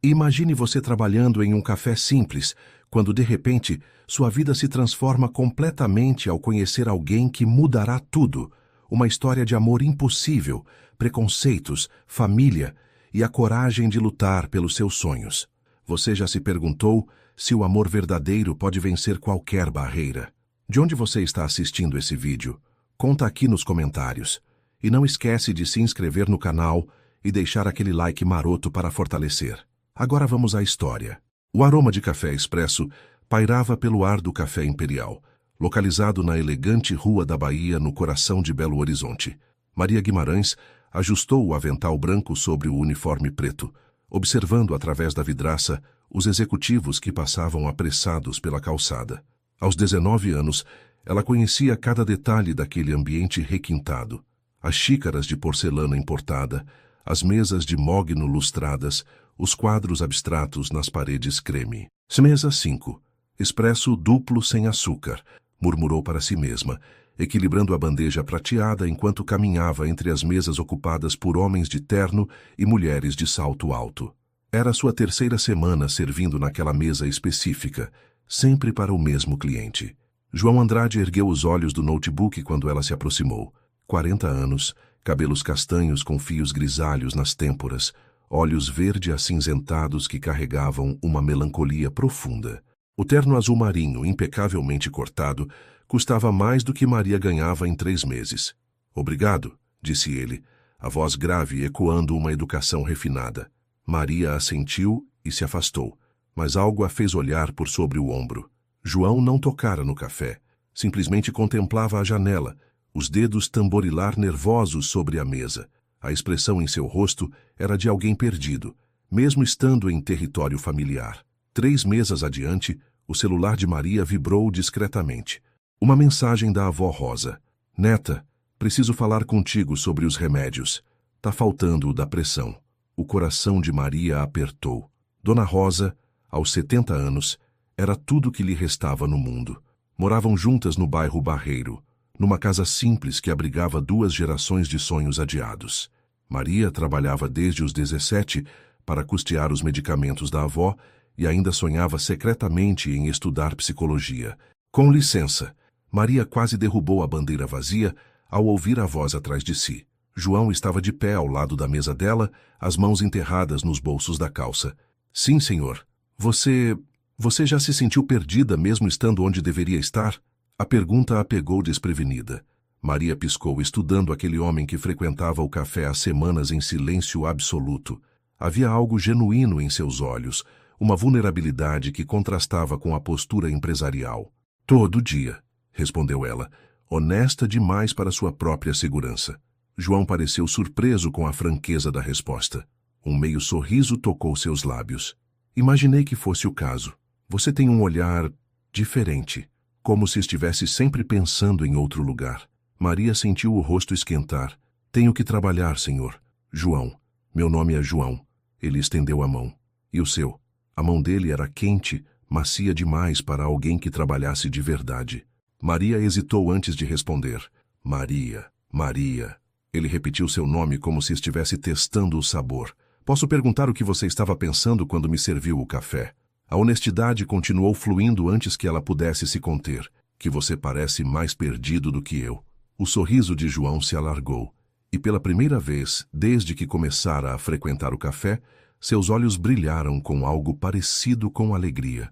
Imagine você trabalhando em um café simples, quando de repente sua vida se transforma completamente ao conhecer alguém que mudará tudo. Uma história de amor impossível, preconceitos, família e a coragem de lutar pelos seus sonhos. Você já se perguntou se o amor verdadeiro pode vencer qualquer barreira? De onde você está assistindo esse vídeo? Conta aqui nos comentários. E não esquece de se inscrever no canal e deixar aquele like maroto para fortalecer. Agora vamos à história. O aroma de café expresso pairava pelo ar do Café Imperial, localizado na elegante Rua da Bahia, no coração de Belo Horizonte. Maria Guimarães ajustou o avental branco sobre o uniforme preto, observando através da vidraça os executivos que passavam apressados pela calçada. Aos 19 anos, ela conhecia cada detalhe daquele ambiente requintado. As xícaras de porcelana importada, as mesas de mogno lustradas, os quadros abstratos nas paredes creme. Mesa 5. Expresso duplo sem açúcar, murmurou para si mesma, equilibrando a bandeja prateada enquanto caminhava entre as mesas ocupadas por homens de terno e mulheres de salto alto. Era sua terceira semana servindo naquela mesa específica, sempre para o mesmo cliente. João Andrade ergueu os olhos do notebook quando ela se aproximou. 40 anos, cabelos castanhos com fios grisalhos nas têmporas, olhos verde-acinzentados que carregavam uma melancolia profunda. O terno azul marinho, impecavelmente cortado, custava mais do que Maria ganhava em 3 meses. Obrigado, disse ele, a voz grave ecoando uma educação refinada. Maria assentiu e se afastou, mas algo a fez olhar por sobre o ombro. João não tocara no café, simplesmente contemplava a janela, os dedos tamborilar nervosos sobre a mesa. A expressão em seu rosto era de alguém perdido, mesmo estando em território familiar. 3 mesas adiante, o celular de Maria vibrou discretamente. Uma mensagem da avó Rosa. Neta, preciso falar contigo sobre os remédios. Tá faltando o da pressão. O coração de Maria apertou. Dona Rosa, aos 70 anos, era tudo que lhe restava no mundo. Moravam juntas no bairro Barreiro, numa casa simples que abrigava 2 gerações de sonhos adiados. Maria trabalhava desde os 17 para custear os medicamentos da avó e ainda sonhava secretamente em estudar psicologia. Com licença, Maria quase derrubou a bandeira vazia ao ouvir a voz atrás de si. João estava de pé ao lado da mesa dela, as mãos enterradas nos bolsos da calça. Sim, senhor. Você já se sentiu perdida mesmo estando onde deveria estar? A pergunta a pegou desprevenida. Maria piscou, estudando aquele homem que frequentava o café há semanas em silêncio absoluto. Havia algo genuíno em seus olhos, uma vulnerabilidade que contrastava com a postura empresarial. Todo dia, respondeu ela, honesta demais para sua própria segurança. João pareceu surpreso com a franqueza da resposta. Um meio sorriso tocou seus lábios. Imaginei que fosse o caso. Você tem um olhar diferente, como se estivesse sempre pensando em outro lugar. Maria sentiu o rosto esquentar. Tenho que trabalhar, senhor. João. Meu nome é João. Ele estendeu a mão. E o seu? A mão dele era quente, macia demais para alguém que trabalhasse de verdade. Maria hesitou antes de responder. Maria, Maria. Ele repetiu seu nome como se estivesse testando o sabor. Posso perguntar o que você estava pensando quando me serviu o café? A honestidade continuou fluindo antes que ela pudesse se conter. Que você parece mais perdido do que eu. O sorriso de João se alargou. E pela primeira vez, desde que começara a frequentar o café, seus olhos brilharam com algo parecido com alegria.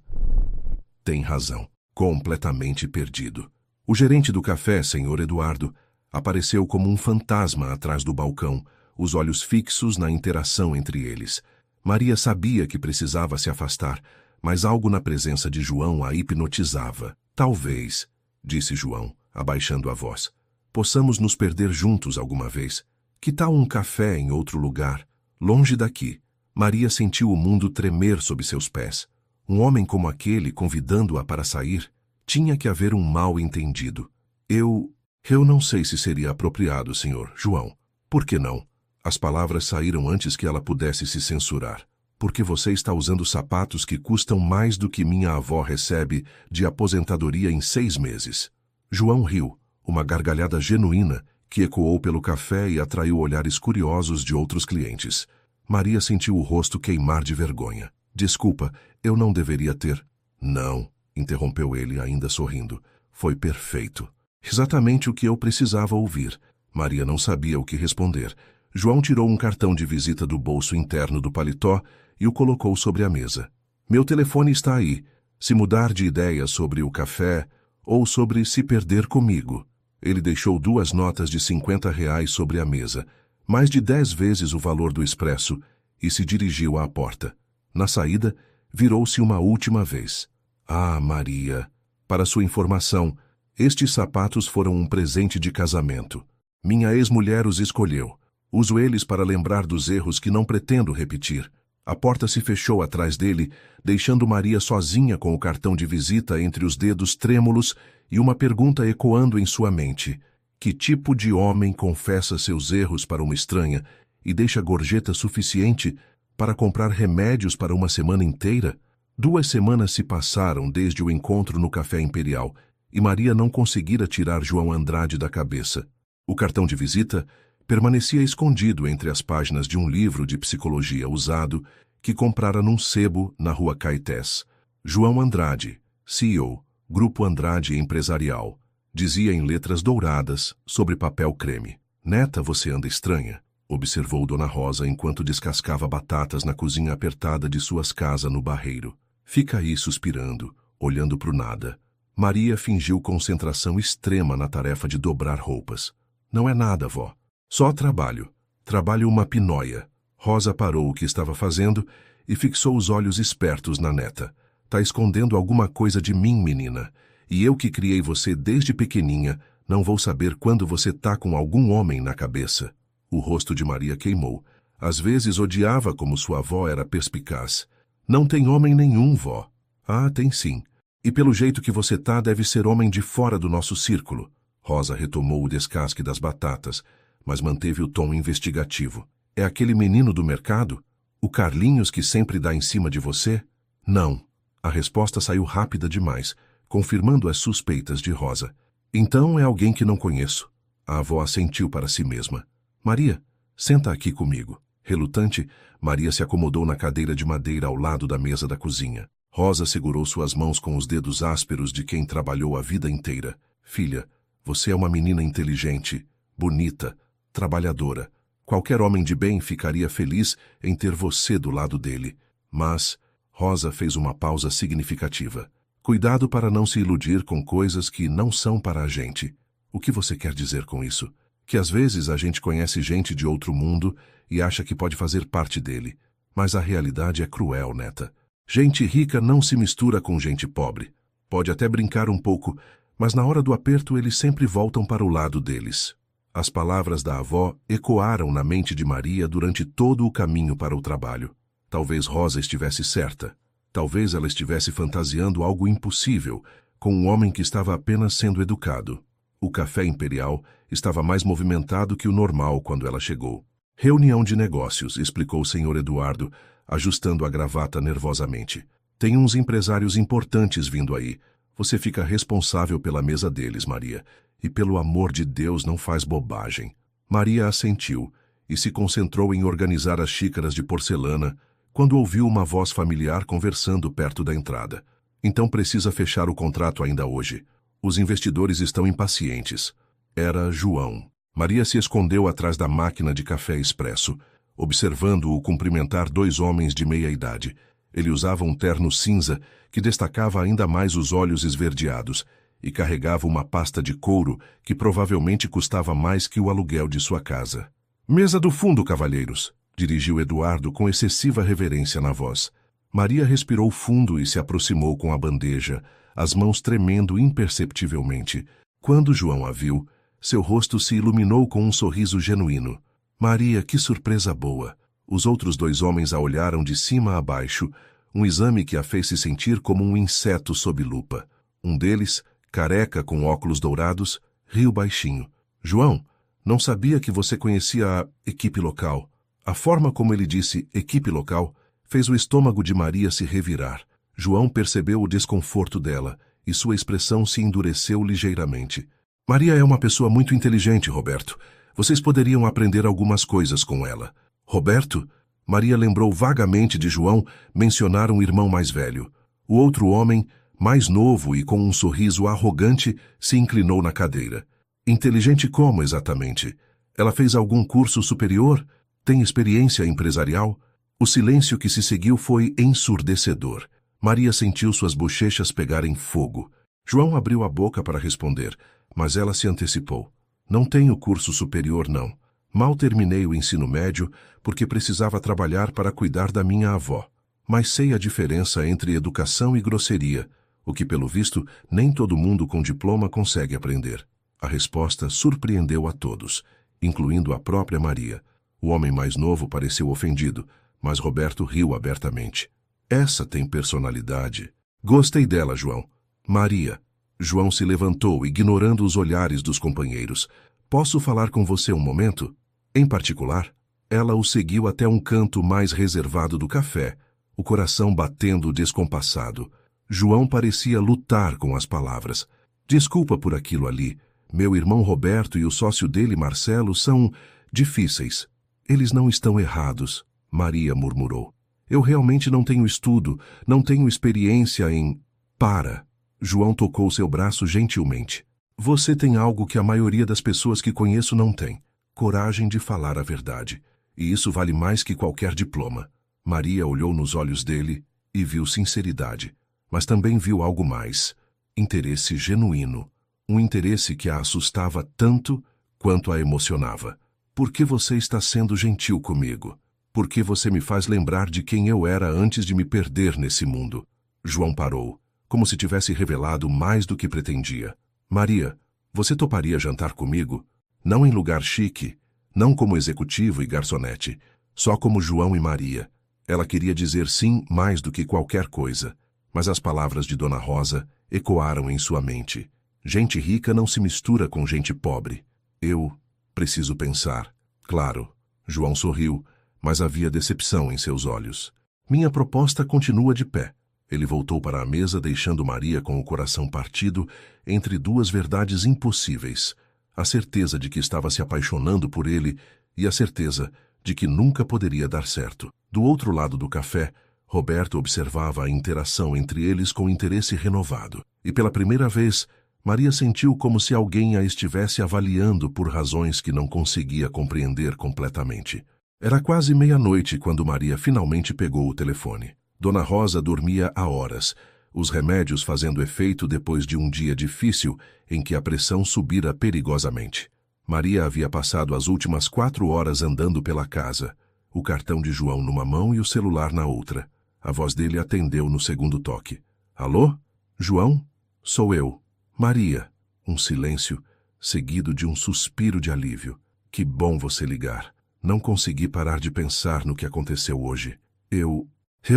Tem razão. Completamente perdido. O gerente do café, senhor Eduardo, apareceu como um fantasma atrás do balcão, os olhos fixos na interação entre eles. Maria sabia que precisava se afastar, mas algo na presença de João a hipnotizava. Talvez, disse João, abaixando a voz, possamos nos perder juntos alguma vez. Que tal um café em outro lugar, longe daqui? Maria sentiu o mundo tremer sob seus pés. Um homem como aquele convidando-a para sair, tinha que haver um mal-entendido. Eu não sei se seria apropriado, senhor João. Por que não? As palavras saíram antes que ela pudesse se censurar. Porque você está usando sapatos que custam mais do que minha avó recebe de aposentadoria em 6 meses. João riu, uma gargalhada genuína que ecoou pelo café e atraiu olhares curiosos de outros clientes. Maria sentiu o rosto queimar de vergonha. Desculpa, eu não deveria ter... Não, interrompeu ele, ainda sorrindo. Foi perfeito. Exatamente o que eu precisava ouvir. Maria não sabia o que responder. João tirou um cartão de visita do bolso interno do paletó e o colocou sobre a mesa. Meu telefone está aí. Se mudar de ideia sobre o café ou sobre se perder comigo. Ele deixou 2 notas de R$ 50 sobre a mesa, mais de 10 vezes o valor do expresso, e se dirigiu à porta. Na saída, virou-se uma última vez. Ah, Maria! Para sua informação, estes sapatos foram um presente de casamento. Minha ex-mulher os escolheu. Uso eles para lembrar dos erros que não pretendo repetir. A porta se fechou atrás dele, deixando Maria sozinha com o cartão de visita entre os dedos trêmulos e uma pergunta ecoando em sua mente. Que tipo de homem confessa seus erros para uma estranha e deixa gorjeta suficiente para comprar remédios para uma semana inteira? 2 semanas se passaram desde o encontro no Café Imperial e Maria não conseguira tirar João Andrade da cabeça. O cartão de visita permanecia escondido entre as páginas de um livro de psicologia usado que comprara num sebo na rua Caetés. João Andrade, CEO, Grupo Andrade Empresarial, dizia em letras douradas sobre papel creme. Neta, você anda estranha, observou Dona Rosa enquanto descascava batatas na cozinha apertada de suas casas no Barreiro. Fica aí suspirando, olhando para o nada. Maria fingiu concentração extrema na tarefa de dobrar roupas. Não é nada, vó. Só trabalho. Trabalho uma pinóia. Rosa parou o que estava fazendo e fixou os olhos espertos na neta. Tá escondendo alguma coisa de mim, menina. E eu que criei você desde pequeninha, não vou saber quando você tá com algum homem na cabeça. O rosto de Maria queimou. Às vezes odiava como sua avó era perspicaz. Não tem homem nenhum, vó. Ah, tem sim. E pelo jeito que você tá, deve ser homem de fora do nosso círculo. Rosa retomou o descasque das batatas, mas manteve o tom investigativo. É aquele menino do mercado? O Carlinhos que sempre dá em cima de você? Não. A resposta saiu rápida demais, confirmando as suspeitas de Rosa. Então é alguém que não conheço. A avó assentiu para si mesma. Maria, senta aqui comigo. Relutante, Maria se acomodou na cadeira de madeira ao lado da mesa da cozinha. Rosa segurou suas mãos com os dedos ásperos de quem trabalhou a vida inteira. Filha, você é uma menina inteligente, bonita, trabalhadora. Qualquer homem de bem ficaria feliz em ter você do lado dele. Mas Rosa fez uma pausa significativa. Cuidado para não se iludir com coisas que não são para a gente. O que você quer dizer com isso? Que às vezes a gente conhece gente de outro mundo e acha que pode fazer parte dele. Mas a realidade é cruel, neta. Gente rica não se mistura com gente pobre. Pode até brincar um pouco, mas na hora do aperto eles sempre voltam para o lado deles. As palavras da avó ecoaram na mente de Maria durante todo o caminho para o trabalho. Talvez Rosa estivesse certa. Talvez ela estivesse fantasiando algo impossível, com um homem que estava apenas sendo educado. O Café Imperial estava mais movimentado que o normal quando ela chegou. Reunião de negócios, explicou o Sr. Eduardo, ajustando a gravata nervosamente. Tem uns empresários importantes vindo aí. Você fica responsável pela mesa deles, Maria. E pelo amor de Deus, não faz bobagem. Maria assentiu e se concentrou em organizar as xícaras de porcelana quando ouviu uma voz familiar conversando perto da entrada. Então precisa fechar o contrato ainda hoje. Os investidores estão impacientes. Era João. Maria se escondeu atrás da máquina de café expresso, observando-o cumprimentar 2 homens de meia idade. Ele usava um terno cinza que destacava ainda mais os olhos esverdeados e carregava uma pasta de couro que provavelmente custava mais que o aluguel de sua casa. Mesa do fundo, cavalheiros, dirigiu Eduardo com excessiva reverência na voz. Maria respirou fundo e se aproximou com a bandeja, as mãos tremendo imperceptivelmente. Quando João a viu, seu rosto se iluminou com um sorriso genuíno. Maria, que surpresa boa! Os outros 2 homens a olharam de cima a baixo, um exame que a fez se sentir como um inseto sob lupa. Um deles, careca com óculos dourados, riu baixinho. João, não sabia que você conhecia a equipe local. A forma como ele disse equipe local fez o estômago de Maria se revirar. João percebeu o desconforto dela e sua expressão se endureceu ligeiramente. Maria é uma pessoa muito inteligente, Roberto. Vocês poderiam aprender algumas coisas com ela. Roberto? Maria lembrou vagamente de João mencionar um irmão mais velho. O outro homem, mais novo e com um sorriso arrogante, se inclinou na cadeira. Inteligente como, exatamente? Ela fez algum curso superior? Tem experiência empresarial? O silêncio que se seguiu foi ensurdecedor. Maria sentiu suas bochechas pegarem fogo. João abriu a boca para responder, mas ela se antecipou. Não tenho curso superior, não. Mal terminei o ensino médio porque precisava trabalhar para cuidar da minha avó. Mas sei a diferença entre educação e grosseria, o que, pelo visto, nem todo mundo com diploma consegue aprender. A resposta surpreendeu a todos, incluindo a própria Maria. O homem mais novo pareceu ofendido, mas Roberto riu abertamente. Essa tem personalidade. Gostei dela, João. Maria. João se levantou, ignorando os olhares dos companheiros. Posso falar com você um momento? Em particular, ela o seguiu até um canto mais reservado do café, o coração batendo descompassado. João parecia lutar com as palavras. Desculpa por aquilo ali. Meu irmão Roberto e o sócio dele, Marcelo, são difíceis. Eles não estão errados, Maria murmurou. Eu realmente não tenho estudo, não tenho experiência em... Para. João tocou seu braço gentilmente. Você tem algo que a maioria das pessoas que conheço não tem. Coragem de falar a verdade. E isso vale mais que qualquer diploma. Maria olhou nos olhos dele e viu sinceridade. Mas também viu algo mais. Interesse genuíno. Um interesse que a assustava tanto quanto a emocionava. Por que você está sendo gentil comigo? Por que você me faz lembrar de quem eu era antes de me perder nesse mundo? João parou, como se tivesse revelado mais do que pretendia. Maria, você toparia jantar comigo? Não em lugar chique, não como executivo e garçonete, só como João e Maria. Ela queria dizer sim mais do que qualquer coisa, mas as palavras de Dona Rosa ecoaram em sua mente. Gente rica não se mistura com gente pobre. Eu preciso pensar. Claro, João sorriu, mas havia decepção em seus olhos. Minha proposta continua de pé. Ele voltou para a mesa, deixando Maria com o coração partido entre duas verdades impossíveis. A certeza de que estava se apaixonando por ele e a certeza de que nunca poderia dar certo. Do outro lado do café, Roberto observava a interação entre eles com interesse renovado. E pela primeira vez, Maria sentiu como se alguém a estivesse avaliando por razões que não conseguia compreender completamente. Era quase meia-noite quando Maria finalmente pegou o telefone. Dona Rosa dormia há horas, os remédios fazendo efeito depois de um dia difícil em que a pressão subira perigosamente. Maria havia passado as últimas 4 horas andando pela casa, o cartão de João numa mão e o celular na outra. A voz dele atendeu no segundo toque. Alô? João? Sou eu. Maria. Um silêncio, seguido de um suspiro de alívio. Que bom você ligar. Não consegui parar de pensar no que aconteceu hoje. Eu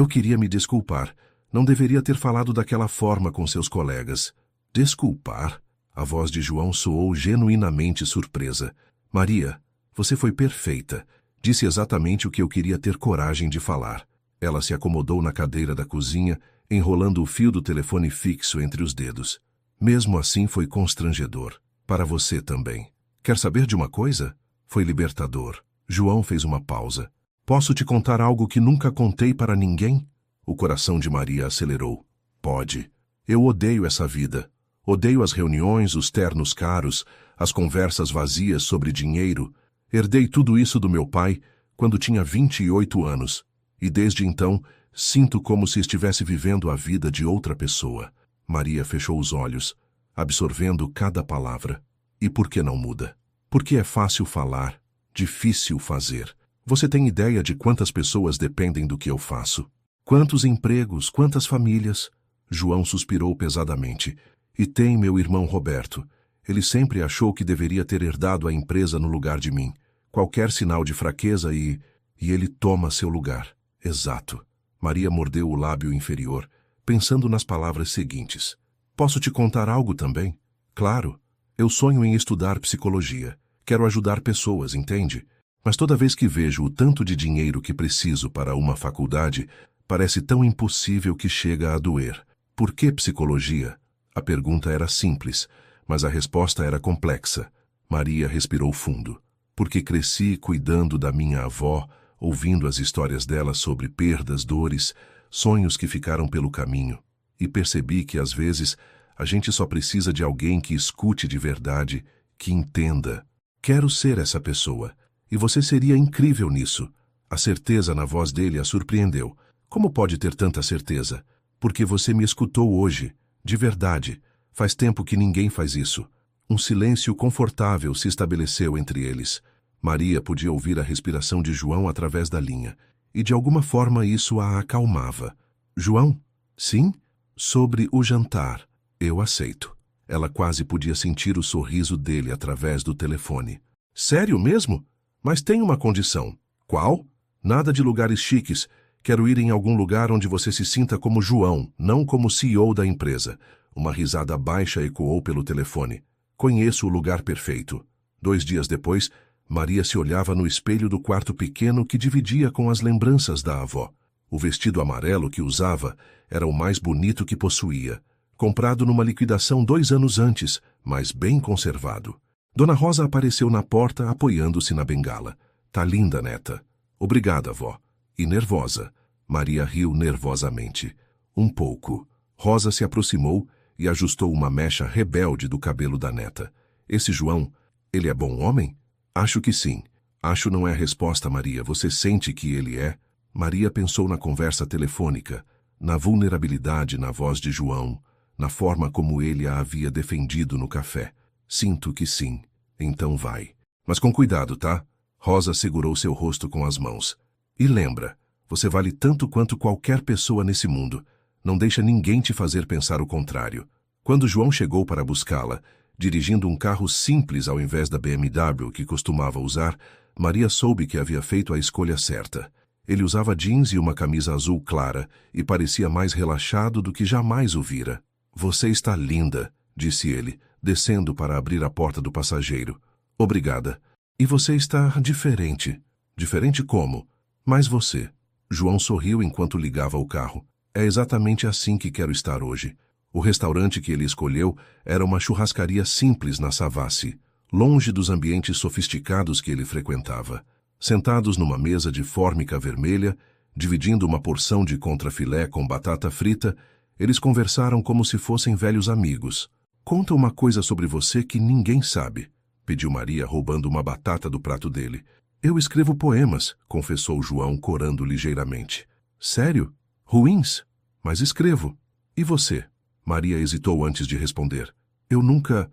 queria me desculpar. Não deveria ter falado daquela forma com seus colegas. Desculpar? A voz de João soou genuinamente surpresa. Maria, você foi perfeita. Disse exatamente o que eu queria ter coragem de falar. Ela se acomodou na cadeira da cozinha, enrolando o fio do telefone fixo entre os dedos. Mesmo assim foi constrangedor. Para você também. Quer saber de uma coisa? Foi libertador. João fez uma pausa. Posso te contar algo que nunca contei para ninguém? O coração de Maria acelerou. Pode. Eu odeio essa vida. Odeio as reuniões, os ternos caros, as conversas vazias sobre dinheiro. Herdei tudo isso do meu pai quando tinha 28 anos. E desde então, sinto como se estivesse vivendo a vida de outra pessoa. Maria fechou os olhos, absorvendo cada palavra. E por que não muda? Porque é fácil falar, difícil fazer. Você tem ideia de quantas pessoas dependem do que eu faço? Quantos empregos, quantas famílias? João suspirou pesadamente. E tem meu irmão Roberto. Ele sempre achou que deveria ter herdado a empresa no lugar de mim. Qualquer sinal de fraqueza e ele toma seu lugar. Exato. Maria mordeu o lábio inferior, pensando nas palavras seguintes. Posso te contar algo também? Claro. Eu sonho em estudar psicologia. Quero ajudar pessoas, entende? Mas toda vez que vejo o tanto de dinheiro que preciso para uma faculdade, parece tão impossível que chega a doer. Por que psicologia? A pergunta era simples, mas a resposta era complexa. Maria respirou fundo. Porque cresci cuidando da minha avó, ouvindo as histórias dela sobre perdas, dores, sonhos que ficaram pelo caminho, e percebi que às vezes a gente só precisa de alguém que escute de verdade, que entenda. Quero ser essa pessoa, e você seria incrível nisso. A certeza na voz dele a surpreendeu. Como pode ter tanta certeza? Porque você me escutou hoje, de verdade. Faz tempo que ninguém faz isso. Um silêncio confortável se estabeleceu entre eles. Maria podia ouvir a respiração de João através da linha, e de alguma forma isso a acalmava. João? Sim? Sobre o jantar. Eu aceito. Ela quase podia sentir o sorriso dele através do telefone. Sério mesmo? Mas tem uma condição. Qual? Nada de lugares chiques. Quero ir em algum lugar onde você se sinta como João, não como CEO da empresa. Uma risada baixa ecoou pelo telefone. Conheço o lugar perfeito. 2 dias depois, Maria se olhava no espelho do quarto pequeno que dividia com as lembranças da avó. O vestido amarelo que usava era o mais bonito que possuía, comprado numa liquidação 2 anos antes, mas bem conservado. Dona Rosa apareceu na porta apoiando-se na bengala. Tá linda, neta. Obrigada, avó. E nervosa. Maria riu nervosamente. Um pouco. Rosa se aproximou e ajustou uma mecha rebelde do cabelo da neta. Esse João, ele é bom homem? Acho que sim. Acho não é a resposta, Maria. Você sente que ele é? Maria pensou na conversa telefônica, na vulnerabilidade na voz de João, na forma como ele a havia defendido no café. Sinto que sim. Então vai. Mas com cuidado, tá? Rosa segurou seu rosto com as mãos. E lembra, você vale tanto quanto qualquer pessoa nesse mundo. Não deixa ninguém te fazer pensar o contrário. Quando João chegou para buscá-la, dirigindo um carro simples ao invés da BMW que costumava usar, Maria soube que havia feito a escolha certa. Ele usava jeans e uma camisa azul clara e parecia mais relaxado do que jamais o vira. Você está linda, disse ele, descendo para abrir a porta do passageiro. Obrigada. E você está diferente. Diferente como? Mas você. João sorriu enquanto ligava o carro. É exatamente assim que quero estar hoje. O restaurante que ele escolheu era uma churrascaria simples na Savassi, longe dos ambientes sofisticados que ele frequentava. Sentados numa mesa de fórmica vermelha, dividindo uma porção de contrafilé com batata frita, eles conversaram como se fossem velhos amigos. Conta uma coisa sobre você que ninguém sabe, pediu Maria, roubando uma batata do prato dele. Eu escrevo poemas, confessou João, corando ligeiramente. Sério? Ruins? Mas escrevo. E você? Maria hesitou antes de responder. Eu nunca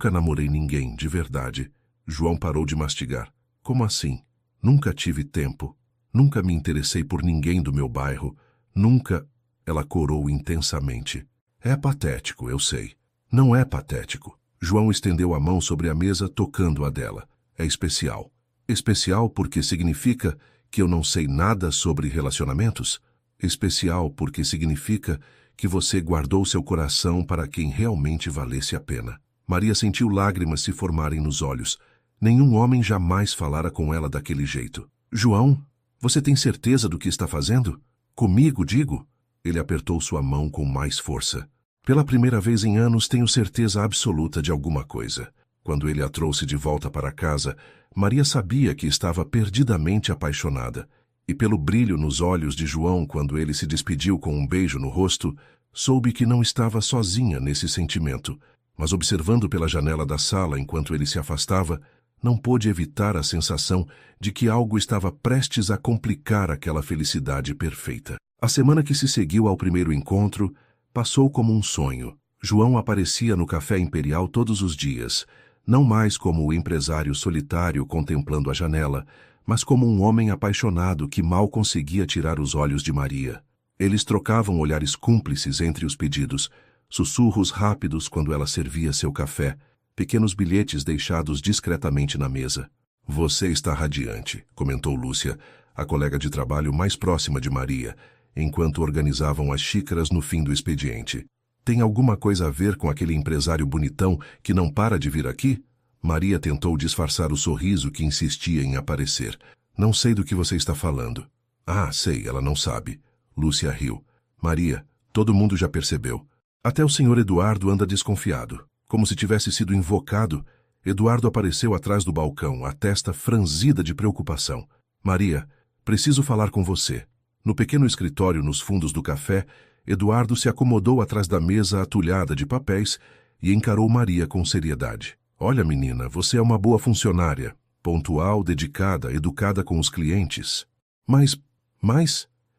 namorei ninguém, de verdade. João parou de mastigar. Como assim? Nunca tive tempo. Nunca me interessei por ninguém do meu bairro. Nunca... Ela corou intensamente. É patético, eu sei. Não é patético. João estendeu a mão sobre a mesa, tocando a dela. É especial. Especial porque significa que eu não sei nada sobre relacionamentos? Especial porque significa que você guardou seu coração para quem realmente valesse a pena. Maria sentiu lágrimas se formarem nos olhos. Nenhum homem jamais falara com ela daquele jeito. João, você tem certeza do que está fazendo? Comigo, digo? Ele apertou sua mão com mais força. Pela primeira vez em anos tenho certeza absoluta de alguma coisa. Quando ele a trouxe de volta para casa, Maria sabia que estava perdidamente apaixonada. E pelo brilho nos olhos de João quando ele se despediu com um beijo no rosto, soube que não estava sozinha nesse sentimento. Mas observando pela janela da sala enquanto ele se afastava, não pôde evitar a sensação de que algo estava prestes a complicar aquela felicidade perfeita. A semana que se seguiu ao primeiro encontro passou como um sonho. João aparecia no Café Imperial todos os dias, não mais como o empresário solitário contemplando a janela, mas como um homem apaixonado que mal conseguia tirar os olhos de Maria. Eles trocavam olhares cúmplices entre os pedidos, sussurros rápidos quando ela servia seu café, pequenos bilhetes deixados discretamente na mesa. Você está radiante, comentou Lúcia, a colega de trabalho mais próxima de Maria, enquanto organizavam as xícaras no fim do expediente. Tem alguma coisa a ver com aquele empresário bonitão que não para de vir aqui? Maria tentou disfarçar o sorriso que insistia em aparecer. Não sei do que você está falando. Ah, sei, ela não sabe. Lúcia riu. Maria, todo mundo já percebeu. Até o senhor Eduardo anda desconfiado. Como se tivesse sido invocado, Eduardo apareceu atrás do balcão, a testa franzida de preocupação. Maria, Preciso falar com você. No pequeno escritório nos fundos do café, Eduardo se acomodou atrás da mesa atulhada de papéis e encarou Maria com seriedade. Olha, menina, você é uma boa funcionária. Pontual, dedicada, educada com os clientes. Mas,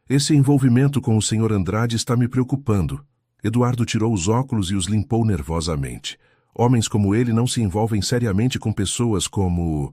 esse envolvimento com o Sr. Andrade está me preocupando. Eduardo tirou os óculos e os limpou nervosamente. Homens como ele não se envolvem seriamente com pessoas como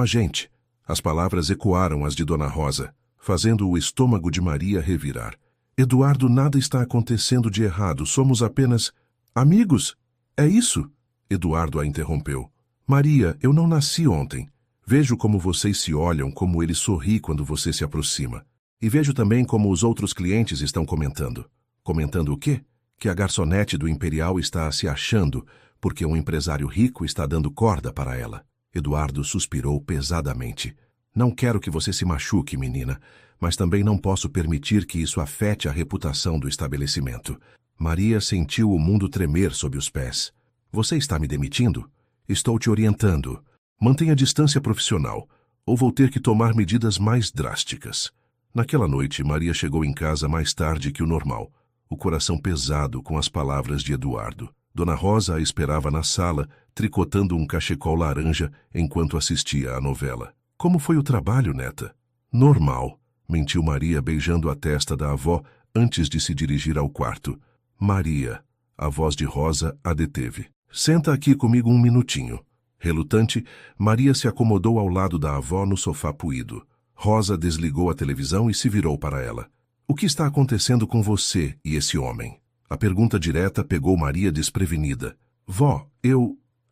a gente. As palavras ecoaram as de Dona Rosa, fazendo o estômago de Maria revirar. Eduardo, nada está acontecendo de errado, somos apenas amigos. É isso? Eduardo a interrompeu. Maria, eu não nasci ontem. Vejo como vocês se olham, como ele sorri quando você se aproxima. E vejo também como os outros clientes estão comentando. Comentando o quê? Que a garçonete do Imperial está se achando porque um empresário rico está dando corda para ela. Eduardo suspirou pesadamente. Não quero que você se machuque, menina, mas também não posso permitir que isso afete a reputação do estabelecimento. Maria sentiu o mundo tremer sob os pés. Você está me demitindo? Estou te orientando. Mantenha distância profissional, ou vou ter que tomar medidas mais drásticas. Naquela noite, Maria chegou em casa mais tarde que o normal, o coração pesado com as palavras de Eduardo. Dona Rosa a esperava na sala, tricotando um cachecol laranja enquanto assistia à novela. Como foi o trabalho, neta? Normal, mentiu Maria beijando a testa da avó antes de se dirigir ao quarto. Maria, a voz de Rosa a deteve. Senta aqui comigo um minutinho. Relutante, Maria se acomodou ao lado da avó no sofá puído. Rosa desligou a televisão e se virou para ela. O que está acontecendo com você e esse homem? A pergunta direta pegou Maria desprevenida. Vó,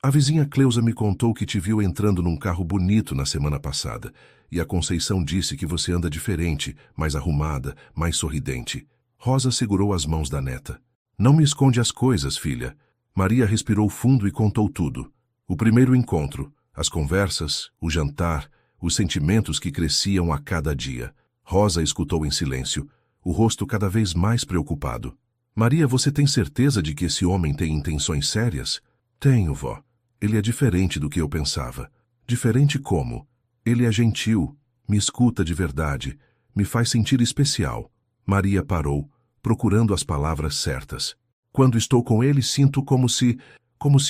A vizinha Cleusa me contou que te viu entrando num carro bonito na semana passada, e a Conceição disse que você anda diferente, mais arrumada, mais sorridente. Rosa segurou as mãos da neta. Não me esconde as coisas, filha. Maria respirou fundo e contou tudo. O primeiro encontro, as conversas, o jantar, os sentimentos que cresciam a cada dia. Rosa escutou em silêncio, o rosto cada vez mais preocupado. Maria, você tem certeza de que esse homem tem intenções sérias? Tenho, vó. Ele é diferente do que eu pensava. Diferente como? Ele é gentil, me escuta de verdade, me faz sentir especial. Maria parou, procurando as palavras certas. Quando estou com ele, sinto como se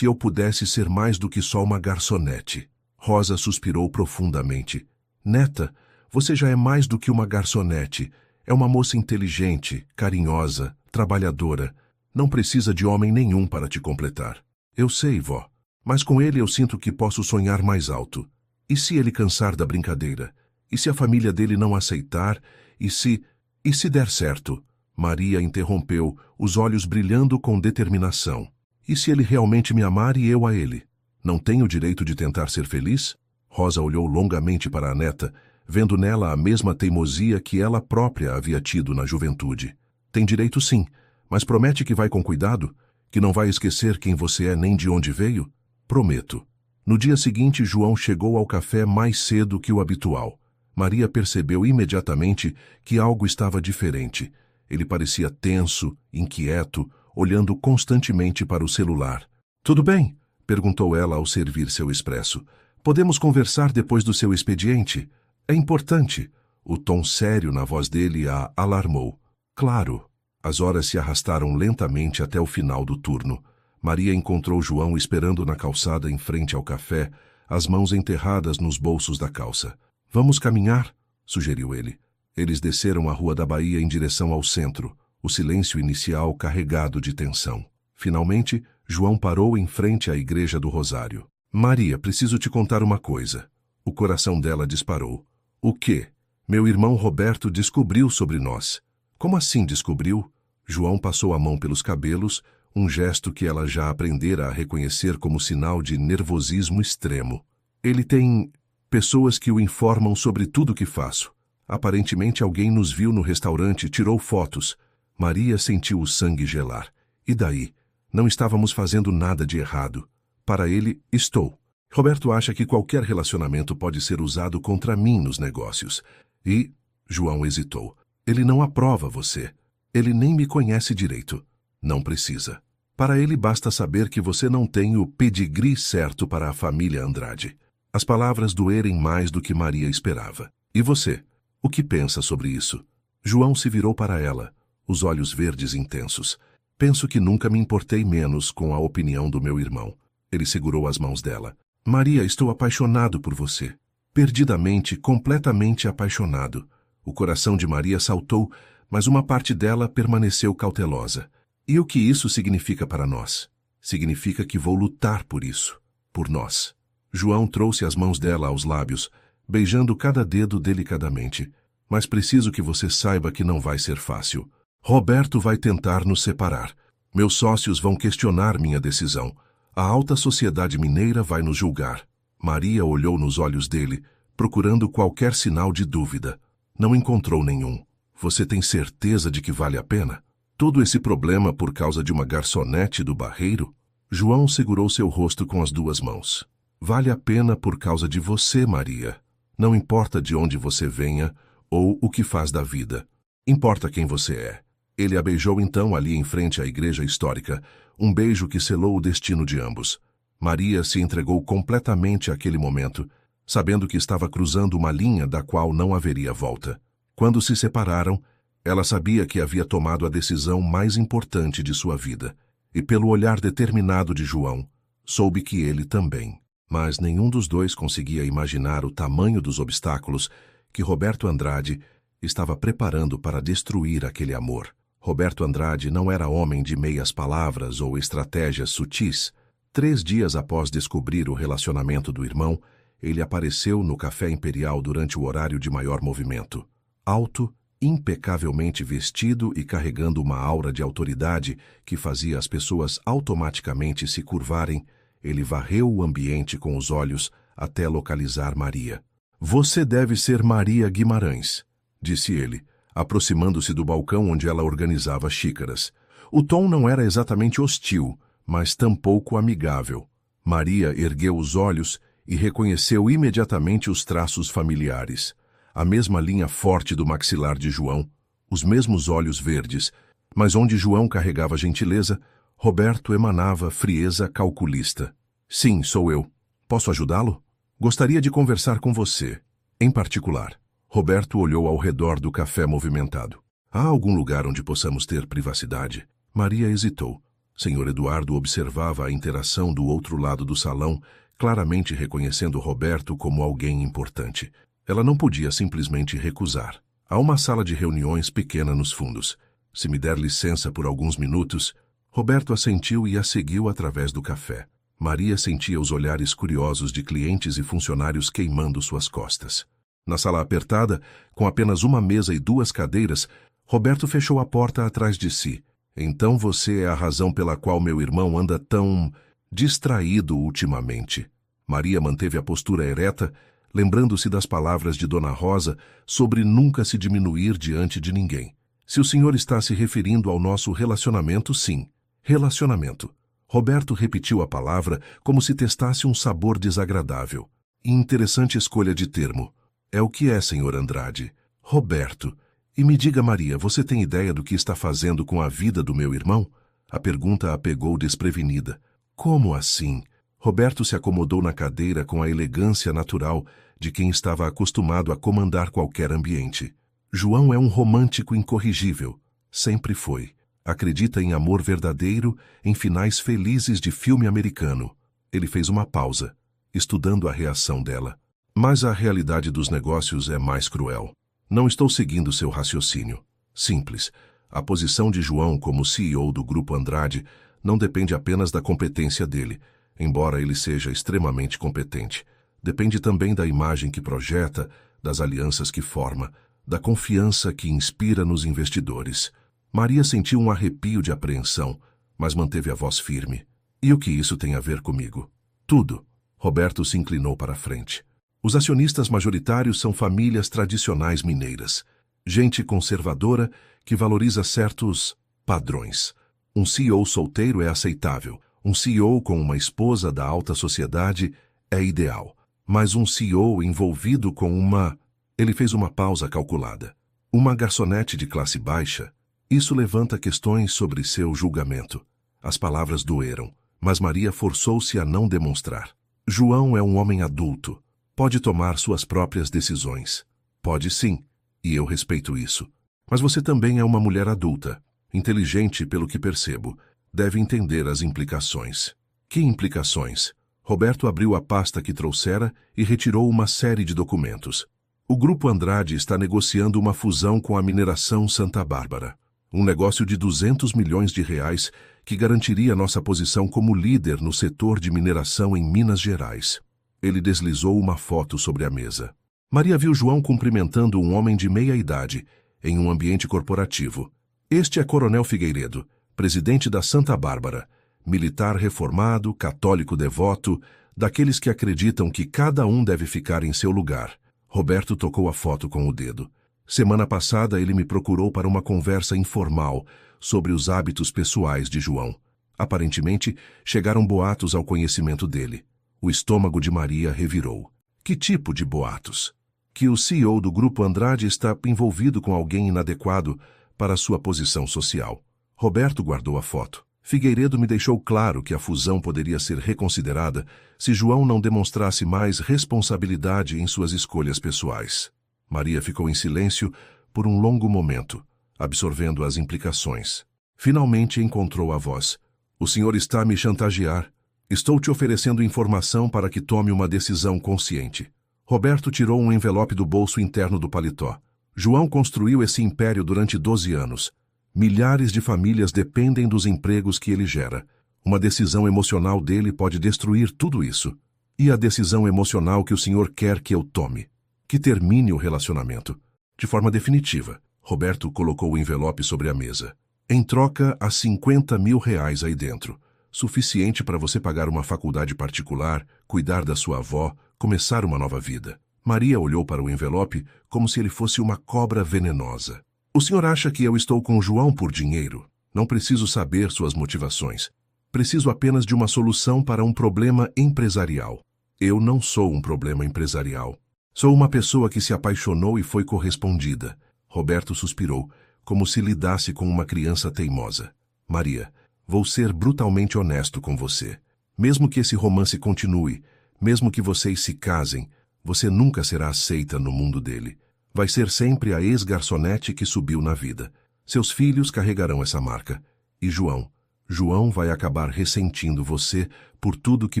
eu pudesse ser mais do que só uma garçonete. Rosa suspirou profundamente. Neta, você já é mais do que uma garçonete. É uma moça inteligente, carinhosa, trabalhadora. Não precisa de homem nenhum para te completar. Eu sei, vó. Mas com ele eu sinto que posso sonhar mais alto. E se ele cansar da brincadeira? E se a família dele não aceitar? E se der certo? Maria interrompeu, os olhos brilhando com determinação. E se ele realmente me amar e eu a ele? Não tenho o direito de tentar ser feliz? Rosa olhou longamente para a neta, vendo nela a mesma teimosia que ela própria havia tido na juventude. Tem direito sim, mas promete que vai com cuidado? Que não vai esquecer quem você é nem de onde veio? Prometo. No dia seguinte, João chegou ao café mais cedo que o habitual. Maria percebeu imediatamente que algo estava diferente. Ele parecia tenso, inquieto, olhando constantemente para o celular. Tudo bem? Perguntou ela ao servir seu expresso. Podemos conversar depois do seu expediente? É importante. O tom sério na voz dele a alarmou. Claro. As horas se arrastaram lentamente até o final do turno. Maria encontrou João esperando na calçada em frente ao café, as mãos enterradas nos bolsos da calça. Vamos caminhar? Sugeriu ele. Eles desceram a Rua da Bahia em direção ao centro, o silêncio inicial carregado de tensão. Finalmente, João parou em frente à Igreja do Rosário. Maria, preciso te contar uma coisa. O coração dela disparou. O quê? Meu irmão Roberto descobriu sobre nós. Como assim descobriu? João passou a mão pelos cabelos, um gesto que ela já aprendera a reconhecer como sinal de nervosismo extremo. Ele tem pessoas que o informam sobre tudo o que faço. Aparentemente alguém nos viu no restaurante e tirou fotos. Maria sentiu o sangue gelar. E daí? Não estávamos fazendo nada de errado. Para ele, estou. Roberto acha que qualquer relacionamento pode ser usado contra mim nos negócios. E... João hesitou. Ele não aprova você. Ele nem me conhece direito. Não precisa. Para ele basta saber que você não tem o pedigree certo para a família Andrade. As palavras doerem mais do que Maria esperava. E você? O que pensa sobre isso? João se virou para ela, os olhos verdes intensos. Penso que nunca me importei menos com a opinião do meu irmão. Ele segurou as mãos dela. Maria, estou apaixonado por você. Perdidamente, completamente apaixonado. O coração de Maria saltou, mas uma parte dela permaneceu cautelosa. E o que isso significa para nós? Significa que vou lutar por isso, por nós. João trouxe as mãos dela aos lábios, beijando cada dedo delicadamente. Mas preciso que você saiba que não vai ser fácil. Roberto vai tentar nos separar. Meus sócios vão questionar minha decisão. A alta sociedade mineira vai nos julgar. Maria olhou nos olhos dele, procurando qualquer sinal de dúvida. Não encontrou nenhum. Você tem certeza de que vale a pena? Todo esse problema por causa de uma garçonete do Barreiro? João segurou seu rosto com as duas mãos. Vale a pena por causa de você, Maria. Não importa de onde você venha ou o que faz da vida. Importa quem você é. Ele a beijou então ali em frente à igreja histórica, um beijo que selou o destino de ambos. Maria se entregou completamente àquele momento, sabendo que estava cruzando uma linha da qual não haveria volta. Quando se separaram, ela sabia que havia tomado a decisão mais importante de sua vida, e pelo olhar determinado de João, soube que ele também. Mas nenhum dos dois conseguia imaginar o tamanho dos obstáculos que Roberto Andrade estava preparando para destruir aquele amor. Roberto Andrade não era homem de meias palavras ou estratégias sutis. 3 dias após descobrir o relacionamento do irmão, ele apareceu no Café Imperial durante o horário de maior movimento. Alto, impecavelmente vestido e carregando uma aura de autoridade que fazia as pessoas automaticamente se curvarem, ele varreu o ambiente com os olhos até localizar Maria. Você deve ser Maria Guimarães, disse ele, aproximando-se do balcão onde ela organizava xícaras. O tom não era exatamente hostil, mas tampouco amigável. Maria ergueu os olhos e reconheceu imediatamente os traços familiares. A mesma linha forte do maxilar de João, os mesmos olhos verdes, mas onde João carregava gentileza, Roberto emanava frieza calculista. Sim, sou eu. Posso ajudá-lo? Gostaria de conversar com você, em particular. Roberto olhou ao redor do café movimentado. Há algum lugar onde possamos ter privacidade? Maria hesitou. Senhor Eduardo observava a interação do outro lado do salão, claramente reconhecendo Roberto como alguém importante. Ela não podia simplesmente recusar. Há uma sala de reuniões pequena nos fundos. Se me der licença por alguns minutos... Roberto assentiu e a seguiu através do café. Maria sentia os olhares curiosos de clientes e funcionários queimando suas costas. Na sala apertada, com apenas uma mesa e 2 cadeiras, Roberto fechou a porta atrás de si. Então você é a razão pela qual meu irmão anda tão distraído ultimamente. Maria manteve a postura ereta, lembrando-se das palavras de Dona Rosa sobre nunca se diminuir diante de ninguém. Se o senhor está se referindo ao nosso relacionamento, sim. Relacionamento. Roberto repetiu a palavra como se testasse um sabor desagradável. Interessante escolha de termo. É o que é, senhor Andrade. Roberto. E me diga, Maria, você tem ideia do que está fazendo com a vida do meu irmão? A pergunta a pegou desprevenida. Como assim? Roberto se acomodou na cadeira com a elegância natural de quem estava acostumado a comandar qualquer ambiente. João é um romântico incorrigível. Sempre foi. Acredita em amor verdadeiro, em finais felizes de filme americano. Ele fez uma pausa, estudando a reação dela. Mas a realidade dos negócios é mais cruel. Não estou seguindo seu raciocínio. Simples. A posição de João como CEO do Grupo Andrade não depende apenas da competência dele, embora ele seja extremamente competente. Depende também da imagem que projeta, das alianças que forma, da confiança que inspira nos investidores. Maria sentiu um arrepio de apreensão, mas manteve a voz firme. E o que isso tem a ver comigo? Tudo. Roberto se inclinou para a frente. Os acionistas majoritários são famílias tradicionais mineiras. Gente conservadora que valoriza certos padrões. Um CEO solteiro é aceitável. Um CEO com uma esposa da alta sociedade é ideal. Mas um CEO envolvido com uma... Ele fez uma pausa calculada. Uma garçonete de classe baixa. Isso levanta questões sobre seu julgamento. As palavras doeram, mas Maria forçou-se a não demonstrar. João é um homem adulto. Pode tomar suas próprias decisões. Pode sim. e eu respeito isso. Mas você também é uma mulher adulta, inteligente pelo que percebo. Deve entender as implicações. Que implicações? Roberto abriu a pasta que trouxera e retirou uma série de documentos. O Grupo Andrade está negociando uma fusão com a Mineração Santa Bárbara. Um negócio de 200 milhões de reais que garantiria nossa posição como líder no setor de mineração em Minas Gerais. Ele deslizou uma foto sobre a mesa. Maria viu João cumprimentando um homem de meia idade, em um ambiente corporativo. Este é Coronel Figueiredo, presidente da Santa Bárbara, militar reformado, católico devoto, daqueles que acreditam que cada um deve ficar em seu lugar. Roberto tocou a foto com o dedo. Semana passada ele me procurou para uma conversa informal sobre os hábitos pessoais de João. Aparentemente, chegaram boatos ao conhecimento dele. O estômago de Maria revirou. Que tipo de boatos? Que o CEO do Grupo Andrade está envolvido com alguém inadequado para sua posição social. Roberto guardou a foto. Figueiredo me deixou claro que a fusão poderia ser reconsiderada se João não demonstrasse mais responsabilidade em suas escolhas pessoais. Maria ficou em silêncio por um longo momento, absorvendo as implicações. Finalmente encontrou a voz. O senhor está a me chantagear. Estou te oferecendo informação para que tome uma decisão consciente. Roberto tirou um envelope do bolso interno do paletó. João construiu esse império durante 12 anos. Milhares de famílias dependem dos empregos que ele gera. Uma decisão emocional dele pode destruir tudo isso. E a decisão emocional que o senhor quer que eu tome? Que termine o relacionamento. De forma definitiva. Roberto colocou o envelope sobre a mesa. Em troca, há 50 mil reais aí dentro. Suficiente para você pagar uma faculdade particular, cuidar da sua avó, começar uma nova vida. Maria olhou para o envelope como se ele fosse uma cobra venenosa. O senhor acha que eu estou com João por dinheiro? Não preciso saber suas motivações. Preciso apenas de uma solução para um problema empresarial. Eu não sou um problema empresarial. Sou uma pessoa que se apaixonou e foi correspondida. Roberto suspirou, como se lidasse com uma criança teimosa. Maria, vou ser brutalmente honesto com você. Mesmo que esse romance continue, mesmo que vocês se casem, você nunca será aceita no mundo dele. Vai ser sempre a ex-garçonete que subiu na vida. Seus filhos carregarão essa marca. E João vai acabar ressentindo você por tudo que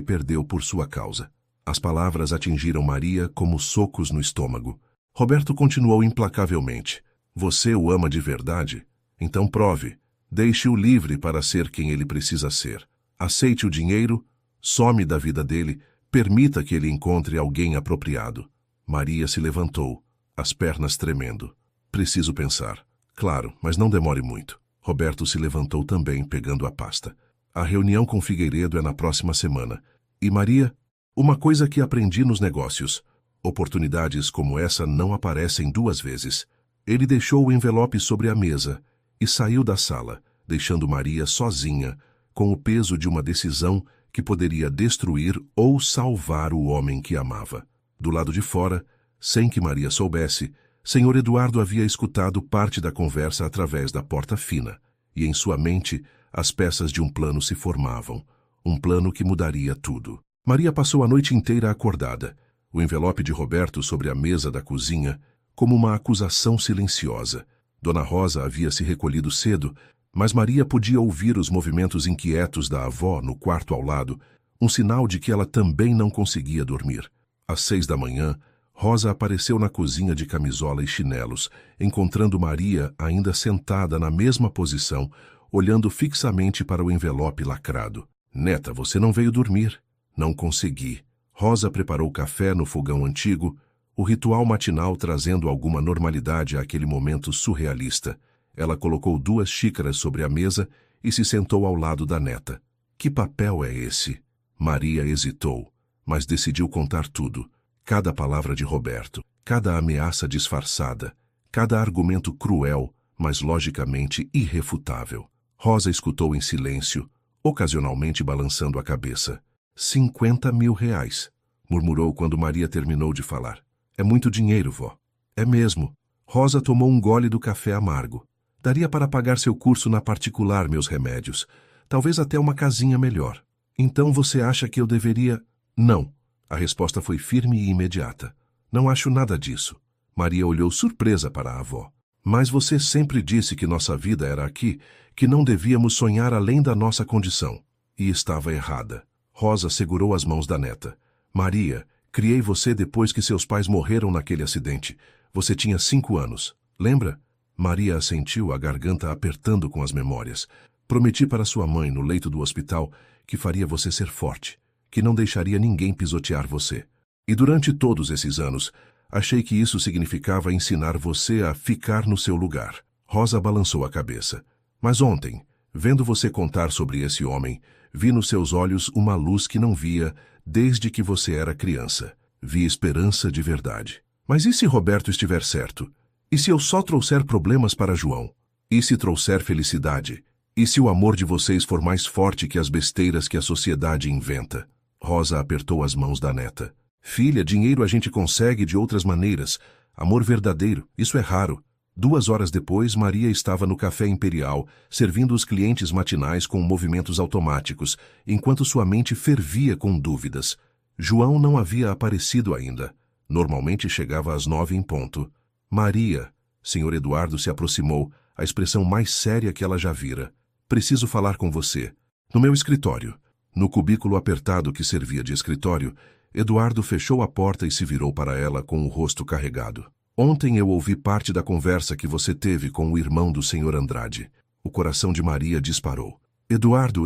perdeu por sua causa. As palavras atingiram Maria como socos no estômago. Roberto continuou implacavelmente. Você o ama de verdade? Então prove. Deixe-o livre para ser quem ele precisa ser. Aceite o dinheiro, some da vida dele, permita que ele encontre alguém apropriado. Maria se levantou, as pernas tremendo. Preciso pensar. Claro, mas não demore muito. Roberto se levantou também, pegando a pasta. A reunião com Figueiredo é na próxima semana. E Maria, uma coisa que aprendi nos negócios. Oportunidades como essa não aparecem duas vezes. Ele deixou o envelope sobre a mesa e saiu da sala, deixando Maria sozinha, com o peso de uma decisão que poderia destruir ou salvar o homem que amava. Do lado de fora, sem que Maria soubesse, Senhor Eduardo havia escutado parte da conversa através da porta fina, e em sua mente as peças de um plano se formavam, um plano que mudaria tudo. Maria passou a noite inteira acordada, o envelope de Roberto sobre a mesa da cozinha, como uma acusação silenciosa. Dona Rosa havia se recolhido cedo, mas Maria podia ouvir os movimentos inquietos da avó no quarto ao lado, um sinal de que ela também não conseguia dormir. Às 6 da manhã, Rosa apareceu na cozinha de camisola e chinelos, encontrando Maria ainda sentada na mesma posição, olhando fixamente para o envelope lacrado. Neta, você não veio dormir. Não consegui. Rosa preparou café no fogão antigo, o ritual matinal trazendo alguma normalidade àquele momento surrealista. Ela colocou 2 xícaras sobre a mesa e se sentou ao lado da neta. Que papel é esse? Maria hesitou, mas decidiu contar tudo. Cada palavra de Roberto, cada ameaça disfarçada, cada argumento cruel, mas logicamente irrefutável. Rosa escutou em silêncio, ocasionalmente balançando a cabeça. 50 mil reais, murmurou quando Maria terminou de falar. É muito dinheiro, vó. É mesmo. Rosa tomou um gole do café amargo. Daria para pagar seu curso na particular, meus remédios. Talvez até uma casinha melhor. Então você acha que eu deveria... Não. A resposta foi firme e imediata. Não acho nada disso. Maria olhou surpresa para a avó. Mas você sempre disse que nossa vida era aqui, que não devíamos sonhar além da nossa condição. E estava errada. Rosa segurou as mãos da neta. Maria, criei você depois que seus pais morreram naquele acidente. Você tinha 5 anos. Lembra? Maria assentiu, a garganta apertando com as memórias. Prometi para sua mãe, no leito do hospital, que faria você ser forte, que não deixaria ninguém pisotear você. E durante todos esses anos, achei que isso significava ensinar você a ficar no seu lugar. Rosa balançou a cabeça. Mas ontem, vendo você contar sobre esse homem, vi nos seus olhos uma luz que não via desde que você era criança. Vi esperança de verdade. Mas e se Roberto estiver certo? E se eu só trouxer problemas para João? E se trouxer felicidade? E se o amor de vocês for mais forte que as besteiras que a sociedade inventa? Rosa apertou as mãos da neta. Filha, dinheiro a gente consegue de outras maneiras. Amor verdadeiro, isso é raro. 2 horas depois, Maria estava no café imperial, servindo os clientes matinais com movimentos automáticos, enquanto sua mente fervia com dúvidas. João não havia aparecido ainda. Normalmente chegava às 9 em ponto. Maria, Sr. Eduardo se aproximou, a expressão mais séria que ela já vira. Preciso falar com você. No meu escritório. No cubículo apertado que servia de escritório, Eduardo fechou a porta e se virou para ela com o rosto carregado. Ontem eu ouvi parte da conversa que você teve com o irmão do Sr. Andrade. O coração de Maria disparou. Eduardo,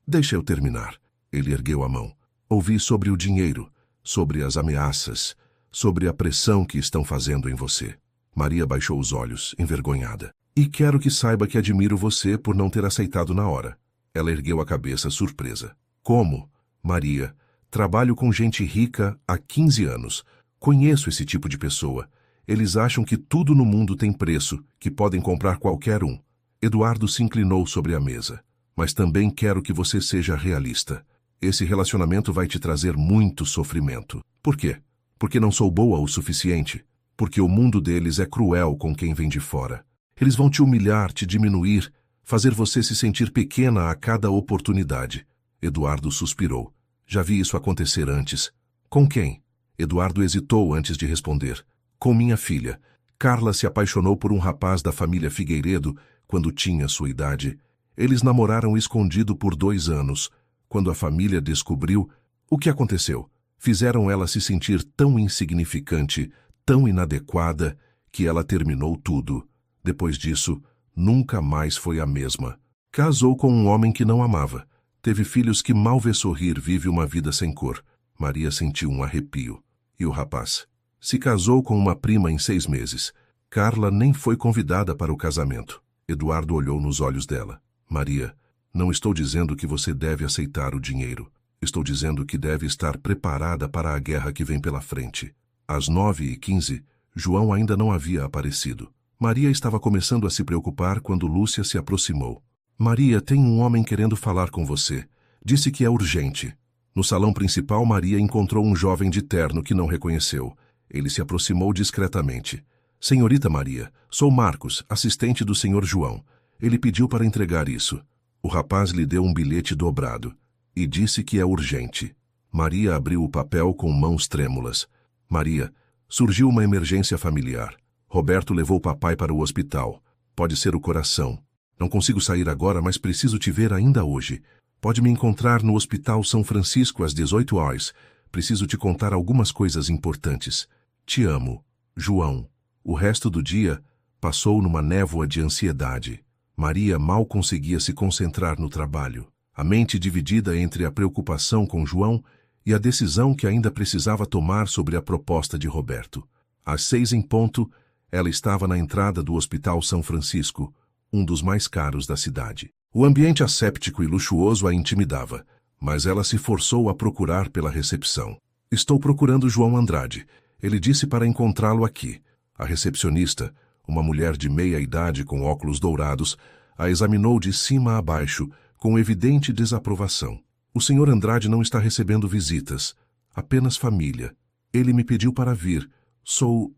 Deixa eu terminar. Ele ergueu a mão. Ouvi sobre o dinheiro, sobre as ameaças, sobre a pressão que estão fazendo em você. Maria baixou os olhos, envergonhada. E quero que saiba que admiro você por não ter aceitado na hora. Ela ergueu a cabeça, surpresa. Como? Maria, trabalho com gente rica há 15 anos. Conheço esse tipo de pessoa. Eles acham que tudo no mundo tem preço, que podem comprar qualquer um. Eduardo se inclinou sobre a mesa. Mas também quero que você seja realista. Esse relacionamento vai te trazer muito sofrimento. Por quê? Porque não sou boa o suficiente. Porque o mundo deles é cruel com quem vem de fora. Eles vão te humilhar, te diminuir, fazer você se sentir pequena a cada oportunidade. Eduardo suspirou. Já vi isso acontecer antes. Com quem? Eduardo hesitou antes de responder. Com minha filha. Carla se apaixonou por um rapaz da família Figueiredo quando tinha sua idade. Eles namoraram escondido por 2 anos. Quando a família descobriu, o que aconteceu? Fizeram ela se sentir tão insignificante, tão inadequada, que ela terminou tudo. Depois disso, nunca mais foi a mesma. Casou com um homem que não amava. Teve filhos que mal vê sorrir, vive uma vida sem cor. Maria sentiu um arrepio. E o rapaz? Se casou com uma prima em 6 meses. Carla nem foi convidada para o casamento. Eduardo olhou nos olhos dela. Maria, não estou dizendo que você deve aceitar o dinheiro. Estou dizendo que deve estar preparada para a guerra que vem pela frente. Às 9h15, João ainda não havia aparecido. Maria estava começando a se preocupar quando Lúcia se aproximou. Maria, tem um homem querendo falar com você. Disse que é urgente. No salão principal, Maria encontrou um jovem de terno que não reconheceu. Ele se aproximou discretamente. Senhorita Maria, sou Marcos, assistente do Sr. João. Ele pediu para entregar isso. O rapaz lhe deu um bilhete dobrado e disse que é urgente. Maria abriu o papel com mãos trêmulas. Maria, surgiu uma emergência familiar. Roberto levou papai para o hospital. Pode ser o coração. Não consigo sair agora, mas preciso te ver ainda hoje. Pode me encontrar no Hospital São Francisco às 18 horas. Preciso te contar algumas coisas importantes. Te amo, João. O resto do dia passou numa névoa de ansiedade. Maria mal conseguia se concentrar no trabalho. A mente dividida entre a preocupação com João e a decisão que ainda precisava tomar sobre a proposta de Roberto. Às 6 em ponto, ela estava na entrada do Hospital São Francisco, um dos mais caros da cidade. O ambiente asséptico e luxuoso a intimidava, mas ela se forçou a procurar pela recepção. Estou procurando João Andrade. Ele disse para encontrá-lo aqui. A recepcionista, uma mulher de meia idade com óculos dourados, a examinou de cima a baixo, com evidente desaprovação. O Sr. Andrade não está recebendo visitas, apenas família. Ele me pediu para vir. Sou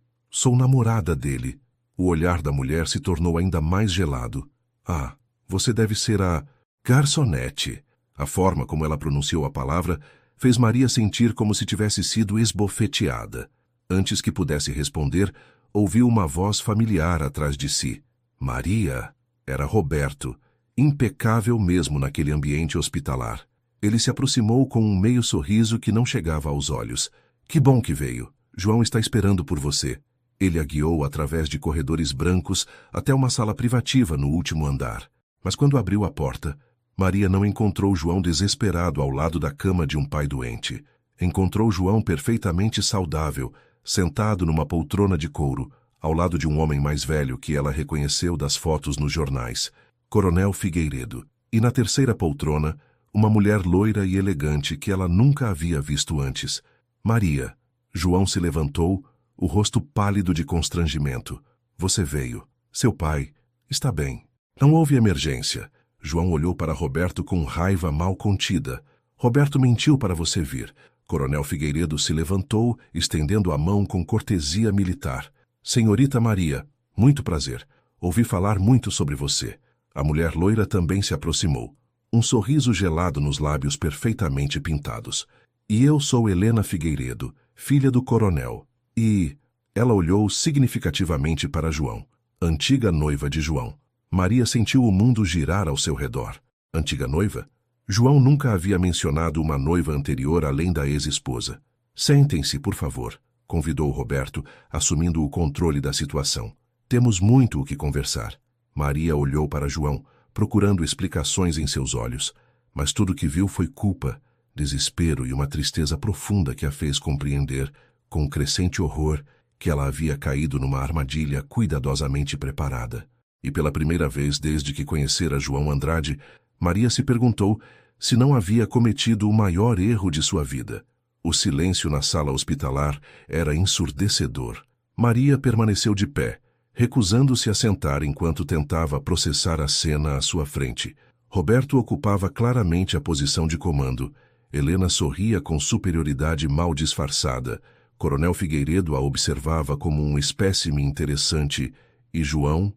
namorada dele. O olhar da mulher se tornou ainda mais gelado. Ah, você deve ser a garçonete. A forma como ela pronunciou a palavra fez Maria sentir como se tivesse sido esbofeteada. Antes que pudesse responder, ouviu uma voz familiar atrás de si. Maria! Era Roberto, impecável mesmo naquele ambiente hospitalar. Ele se aproximou com um meio sorriso que não chegava aos olhos. Que bom que veio. João está esperando por você. Ele a guiou através de corredores brancos até uma sala privativa no último andar. Mas quando abriu a porta, Maria não encontrou João desesperado ao lado da cama de um pai doente. Encontrou João perfeitamente saudável, sentado numa poltrona de couro, ao lado de um homem mais velho que ela reconheceu das fotos nos jornais, Coronel Figueiredo. E na terceira poltrona, uma mulher loira e elegante que ela nunca havia visto antes. Maria. João se levantou, o rosto pálido de constrangimento. Você veio. Seu pai está bem. Não houve emergência. João olhou para Roberto com raiva mal contida. Roberto mentiu para você vir. Coronel Figueiredo se levantou, estendendo a mão com cortesia militar. Senhorita Maria, muito prazer. Ouvi falar muito sobre você. A mulher loira também se aproximou. Um sorriso gelado nos lábios perfeitamente pintados. E eu sou Helena Figueiredo, filha do coronel. E... Ela olhou significativamente para João, antiga noiva de João. Maria sentiu o mundo girar ao seu redor. Antiga noiva? João nunca havia mencionado uma noiva anterior além da ex-esposa. Sentem-se, por favor, convidou Roberto, assumindo o controle da situação. Temos muito o que conversar. Maria olhou para João, procurando explicações em seus olhos, mas tudo que viu foi culpa, desespero e uma tristeza profunda que a fez compreender, com crescente horror, que ela havia caído numa armadilha cuidadosamente preparada. E pela primeira vez desde que conhecera João Andrade, Maria se perguntou se não havia cometido o maior erro de sua vida. O silêncio na sala hospitalar era ensurdecedor. Maria permaneceu de pé, recusando-se a sentar enquanto tentava processar a cena à sua frente. Roberto ocupava claramente a posição de comando. Helena sorria com superioridade mal disfarçada. Coronel Figueiredo a observava como um espécime interessante. E João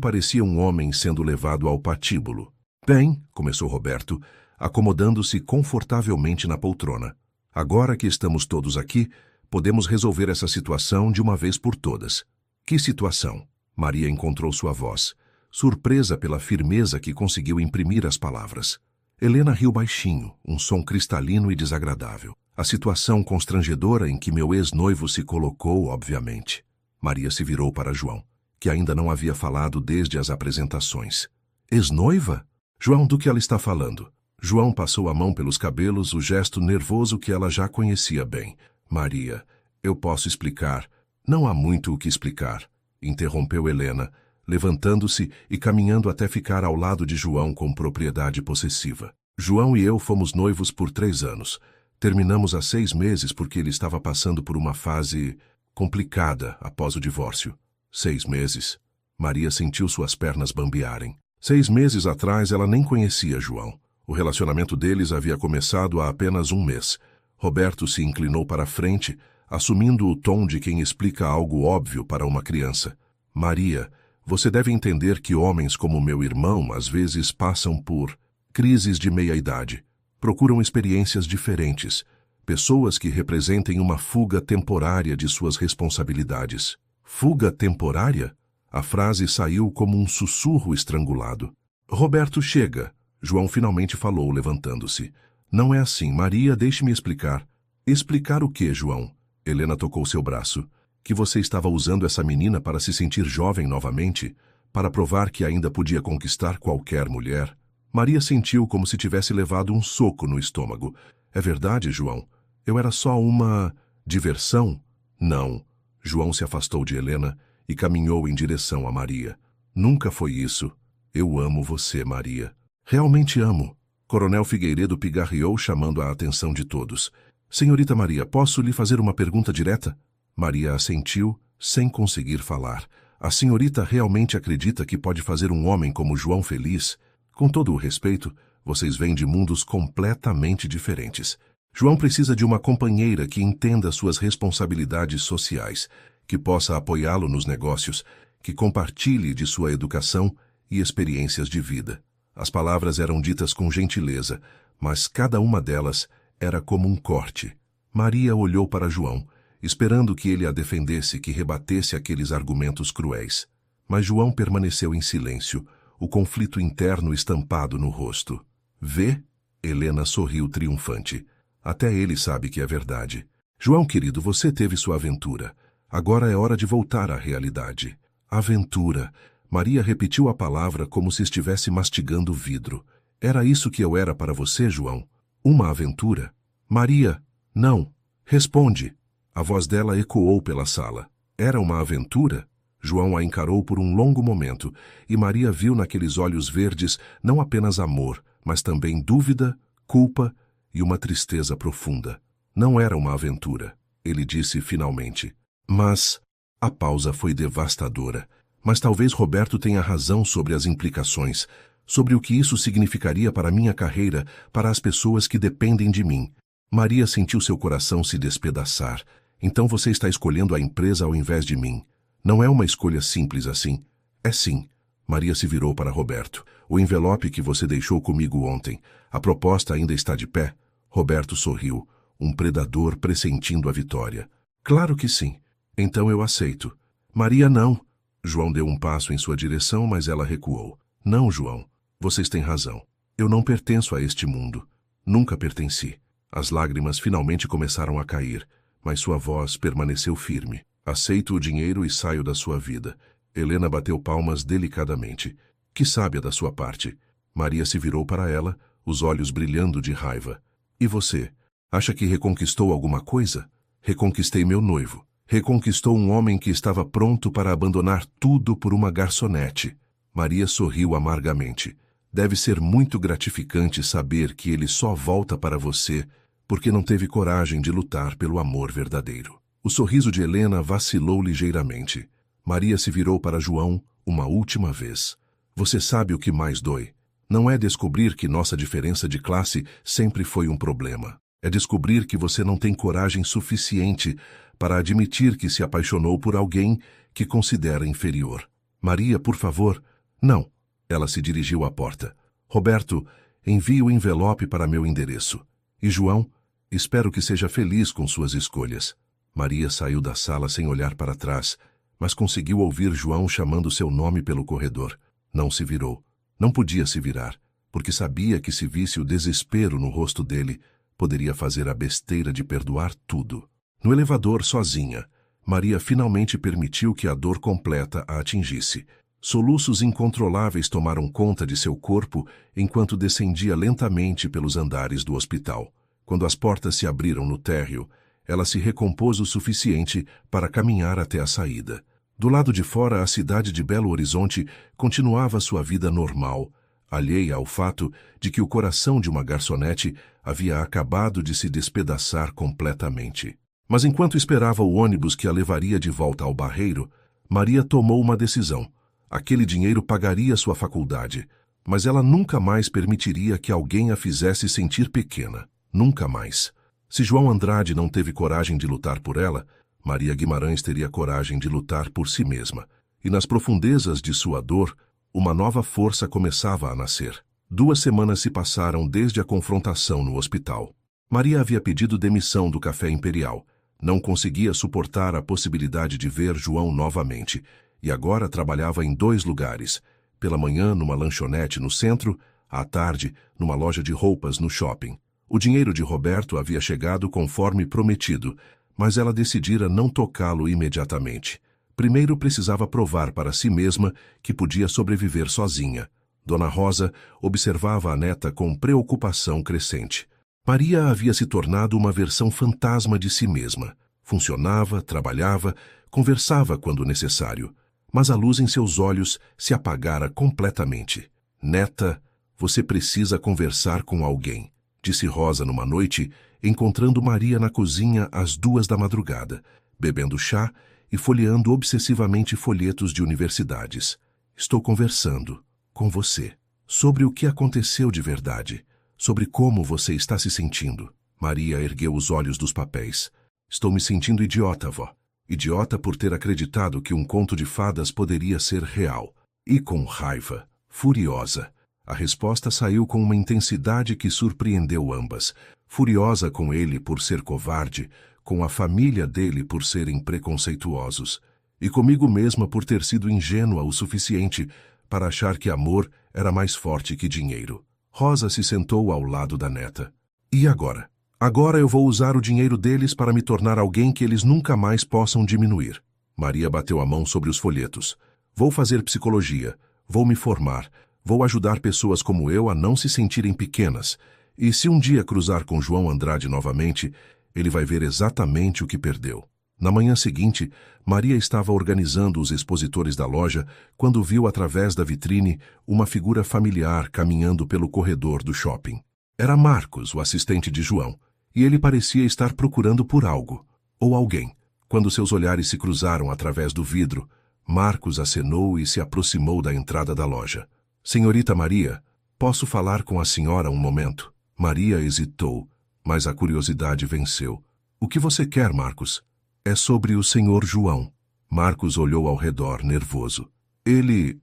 parecia um homem sendo levado ao patíbulo. Bem, começou Roberto, acomodando-se confortavelmente na poltrona. Agora que estamos todos aqui, podemos resolver essa situação de uma vez por todas. Que situação? Maria encontrou sua voz, surpresa pela firmeza que conseguiu imprimir as palavras. Helena riu baixinho, um som cristalino e desagradável. A situação constrangedora em que meu ex-noivo se colocou, obviamente. Maria se virou para João, que ainda não havia falado desde as apresentações. Ex-noiva? João, do que ela está falando? João passou a mão pelos cabelos, o gesto nervoso que ela já conhecia bem. Maria, eu posso explicar. Não há muito o que explicar, interrompeu Helena, levantando-se e caminhando até ficar ao lado de João com propriedade possessiva. João e eu fomos noivos por 3 anos. Terminamos há 6 meses porque ele estava passando por uma fase complicada após o divórcio. 6 meses. Maria sentiu suas pernas bambearem. 6 meses atrás ela nem conhecia João. O relacionamento deles havia começado há apenas 1 mês. Roberto se inclinou para a frente, assumindo o tom de quem explica algo óbvio para uma criança. Maria, você deve entender que homens como meu irmão às vezes passam por crises de meia-idade. Procuram experiências diferentes, pessoas que representem uma fuga temporária de suas responsabilidades. Fuga temporária? A frase saiu como um sussurro estrangulado. Roberto, chega. João finalmente falou, levantando-se. Não é assim, Maria, deixe-me explicar. Explicar o quê, João? Helena tocou seu braço. Que você estava usando essa menina para se sentir jovem novamente? Para provar que ainda podia conquistar qualquer mulher? Maria sentiu como se tivesse levado um soco no estômago. É verdade, João? Eu era só uma diversão? Não. João se afastou de Helena e caminhou em direção a Maria. Nunca foi isso. Eu amo você, Maria. Realmente amo. Coronel Figueiredo pigarreou, chamando a atenção de todos. Senhorita Maria, posso lhe fazer uma pergunta direta? Maria assentiu, sem conseguir falar. A senhorita realmente acredita que pode fazer um homem como João feliz? Com todo o respeito, vocês vêm de mundos completamente diferentes. João precisa de uma companheira que entenda suas responsabilidades sociais, que possa apoiá-lo nos negócios, que compartilhe de sua educação e experiências de vida. As palavras eram ditas com gentileza, mas cada uma delas era como um corte. Maria olhou para João, esperando que ele a defendesse, que rebatesse aqueles argumentos cruéis. Mas João permaneceu em silêncio, o conflito interno estampado no rosto. Vê? Helena sorriu triunfante. Até ele sabe que é verdade. João, querido, você teve sua aventura. Agora é hora de voltar à realidade. Aventura. Maria repetiu a palavra como se estivesse mastigando vidro. Era isso que eu era para você, João? Uma aventura? Maria, não. Responde. A voz dela ecoou pela sala. Era uma aventura? João a encarou por um longo momento, e Maria viu naqueles olhos verdes não apenas amor, mas também dúvida, culpa e uma tristeza profunda. Não era uma aventura, ele disse finalmente. Mas a pausa foi devastadora. Mas talvez Roberto tenha razão sobre as implicações, sobre o que isso significaria para minha carreira, para as pessoas que dependem de mim. Maria sentiu seu coração se despedaçar. Então você está escolhendo a empresa ao invés de mim. Não é uma escolha simples assim. É sim. Maria se virou para Roberto. O envelope que você deixou comigo ontem. A proposta ainda está de pé? Roberto sorriu, um predador pressentindo a vitória. Claro que sim. Então eu aceito. Maria, não. João deu um passo em sua direção, mas ela recuou. Não, João. Vocês têm razão. Eu não pertenço a este mundo. Nunca pertenci. As lágrimas finalmente começaram a cair, mas sua voz permaneceu firme. Aceito o dinheiro e saio da sua vida. Helena bateu palmas delicadamente. Que sábia da sua parte. Maria se virou para ela, os olhos brilhando de raiva. E você? Acha que reconquistou alguma coisa? Reconquistei meu noivo. Reconquistou um homem que estava pronto para abandonar tudo por uma garçonete. Maria sorriu amargamente. Deve ser muito gratificante saber que ele só volta para você porque não teve coragem de lutar pelo amor verdadeiro. O sorriso de Helena vacilou ligeiramente. Maria se virou para João uma última vez. Você sabe o que mais dói? Não é descobrir que nossa diferença de classe sempre foi um problema. É descobrir que você não tem coragem suficiente para admitir que se apaixonou por alguém que considera inferior. Maria, por favor. Não. Ela se dirigiu à porta. Roberto, envie o envelope para meu endereço. E João, espero que seja feliz com suas escolhas. Maria saiu da sala sem olhar para trás, mas conseguiu ouvir João chamando seu nome pelo corredor. Não se virou. Não podia se virar, porque sabia que se visse o desespero no rosto dele, poderia fazer a besteira de perdoar tudo. No elevador, sozinha, Maria finalmente permitiu que a dor completa a atingisse. Soluços incontroláveis tomaram conta de seu corpo enquanto descendia lentamente pelos andares do hospital. Quando as portas se abriram no térreo, ela se recompôs o suficiente para caminhar até a saída. Do lado de fora, a cidade de Belo Horizonte continuava sua vida normal, alheia ao fato de que o coração de uma garçonete havia acabado de se despedaçar completamente. Mas enquanto esperava o ônibus que a levaria de volta ao Barreiro, Maria tomou uma decisão. Aquele dinheiro pagaria sua faculdade, mas ela nunca mais permitiria que alguém a fizesse sentir pequena. Nunca mais. Se João Andrade não teve coragem de lutar por ela, Maria Guimarães teria coragem de lutar por si mesma. E nas profundezas de sua dor, uma nova força começava a nascer. 2 semanas se passaram desde a confrontação no hospital. Maria havia pedido demissão do Café Imperial. Não conseguia suportar a possibilidade de ver João novamente, e agora trabalhava em 2 lugares. Pela manhã, numa lanchonete no centro, à tarde, numa loja de roupas no shopping. O dinheiro de Roberto havia chegado conforme prometido, mas ela decidira não tocá-lo imediatamente. Primeiro precisava provar para si mesma que podia sobreviver sozinha. Dona Rosa observava a neta com preocupação crescente. Maria havia se tornado uma versão fantasma de si mesma. Funcionava, trabalhava, conversava quando necessário, mas a luz em seus olhos se apagara completamente. Neta, você precisa conversar com alguém, disse Rosa numa noite, encontrando Maria na cozinha às 2 da madrugada, bebendo chá e folheando obsessivamente folhetos de universidades. Estou conversando com você sobre o que aconteceu de verdade, sobre como você está se sentindo. Maria ergueu os olhos dos papéis. Estou me sentindo idiota, vó. Idiota por ter acreditado que um conto de fadas poderia ser real. E com raiva, furiosa. A resposta saiu com uma intensidade que surpreendeu ambas. Furiosa com ele por ser covarde, com a família dele por serem preconceituosos, e comigo mesma por ter sido ingênua o suficiente para achar que amor era mais forte que dinheiro. Rosa se sentou ao lado da neta. E agora? Agora eu vou usar o dinheiro deles para me tornar alguém que eles nunca mais possam diminuir. Maria bateu a mão sobre os folhetos. Vou fazer psicologia, vou me formar, vou ajudar pessoas como eu a não se sentirem pequenas. E se um dia cruzar com João Andrade novamente, ele vai ver exatamente o que perdeu. Na manhã seguinte, Maria estava organizando os expositores da loja quando viu através da vitrine uma figura familiar caminhando pelo corredor do shopping. Era Marcos, o assistente de João, e ele parecia estar procurando por algo, ou alguém. Quando seus olhares se cruzaram através do vidro, Marcos acenou e se aproximou da entrada da loja. Senhorita Maria, posso falar com a senhora um momento? Maria hesitou, mas a curiosidade venceu. O que você quer, Marcos? É sobre o senhor João. Marcos olhou ao redor, nervoso. Ele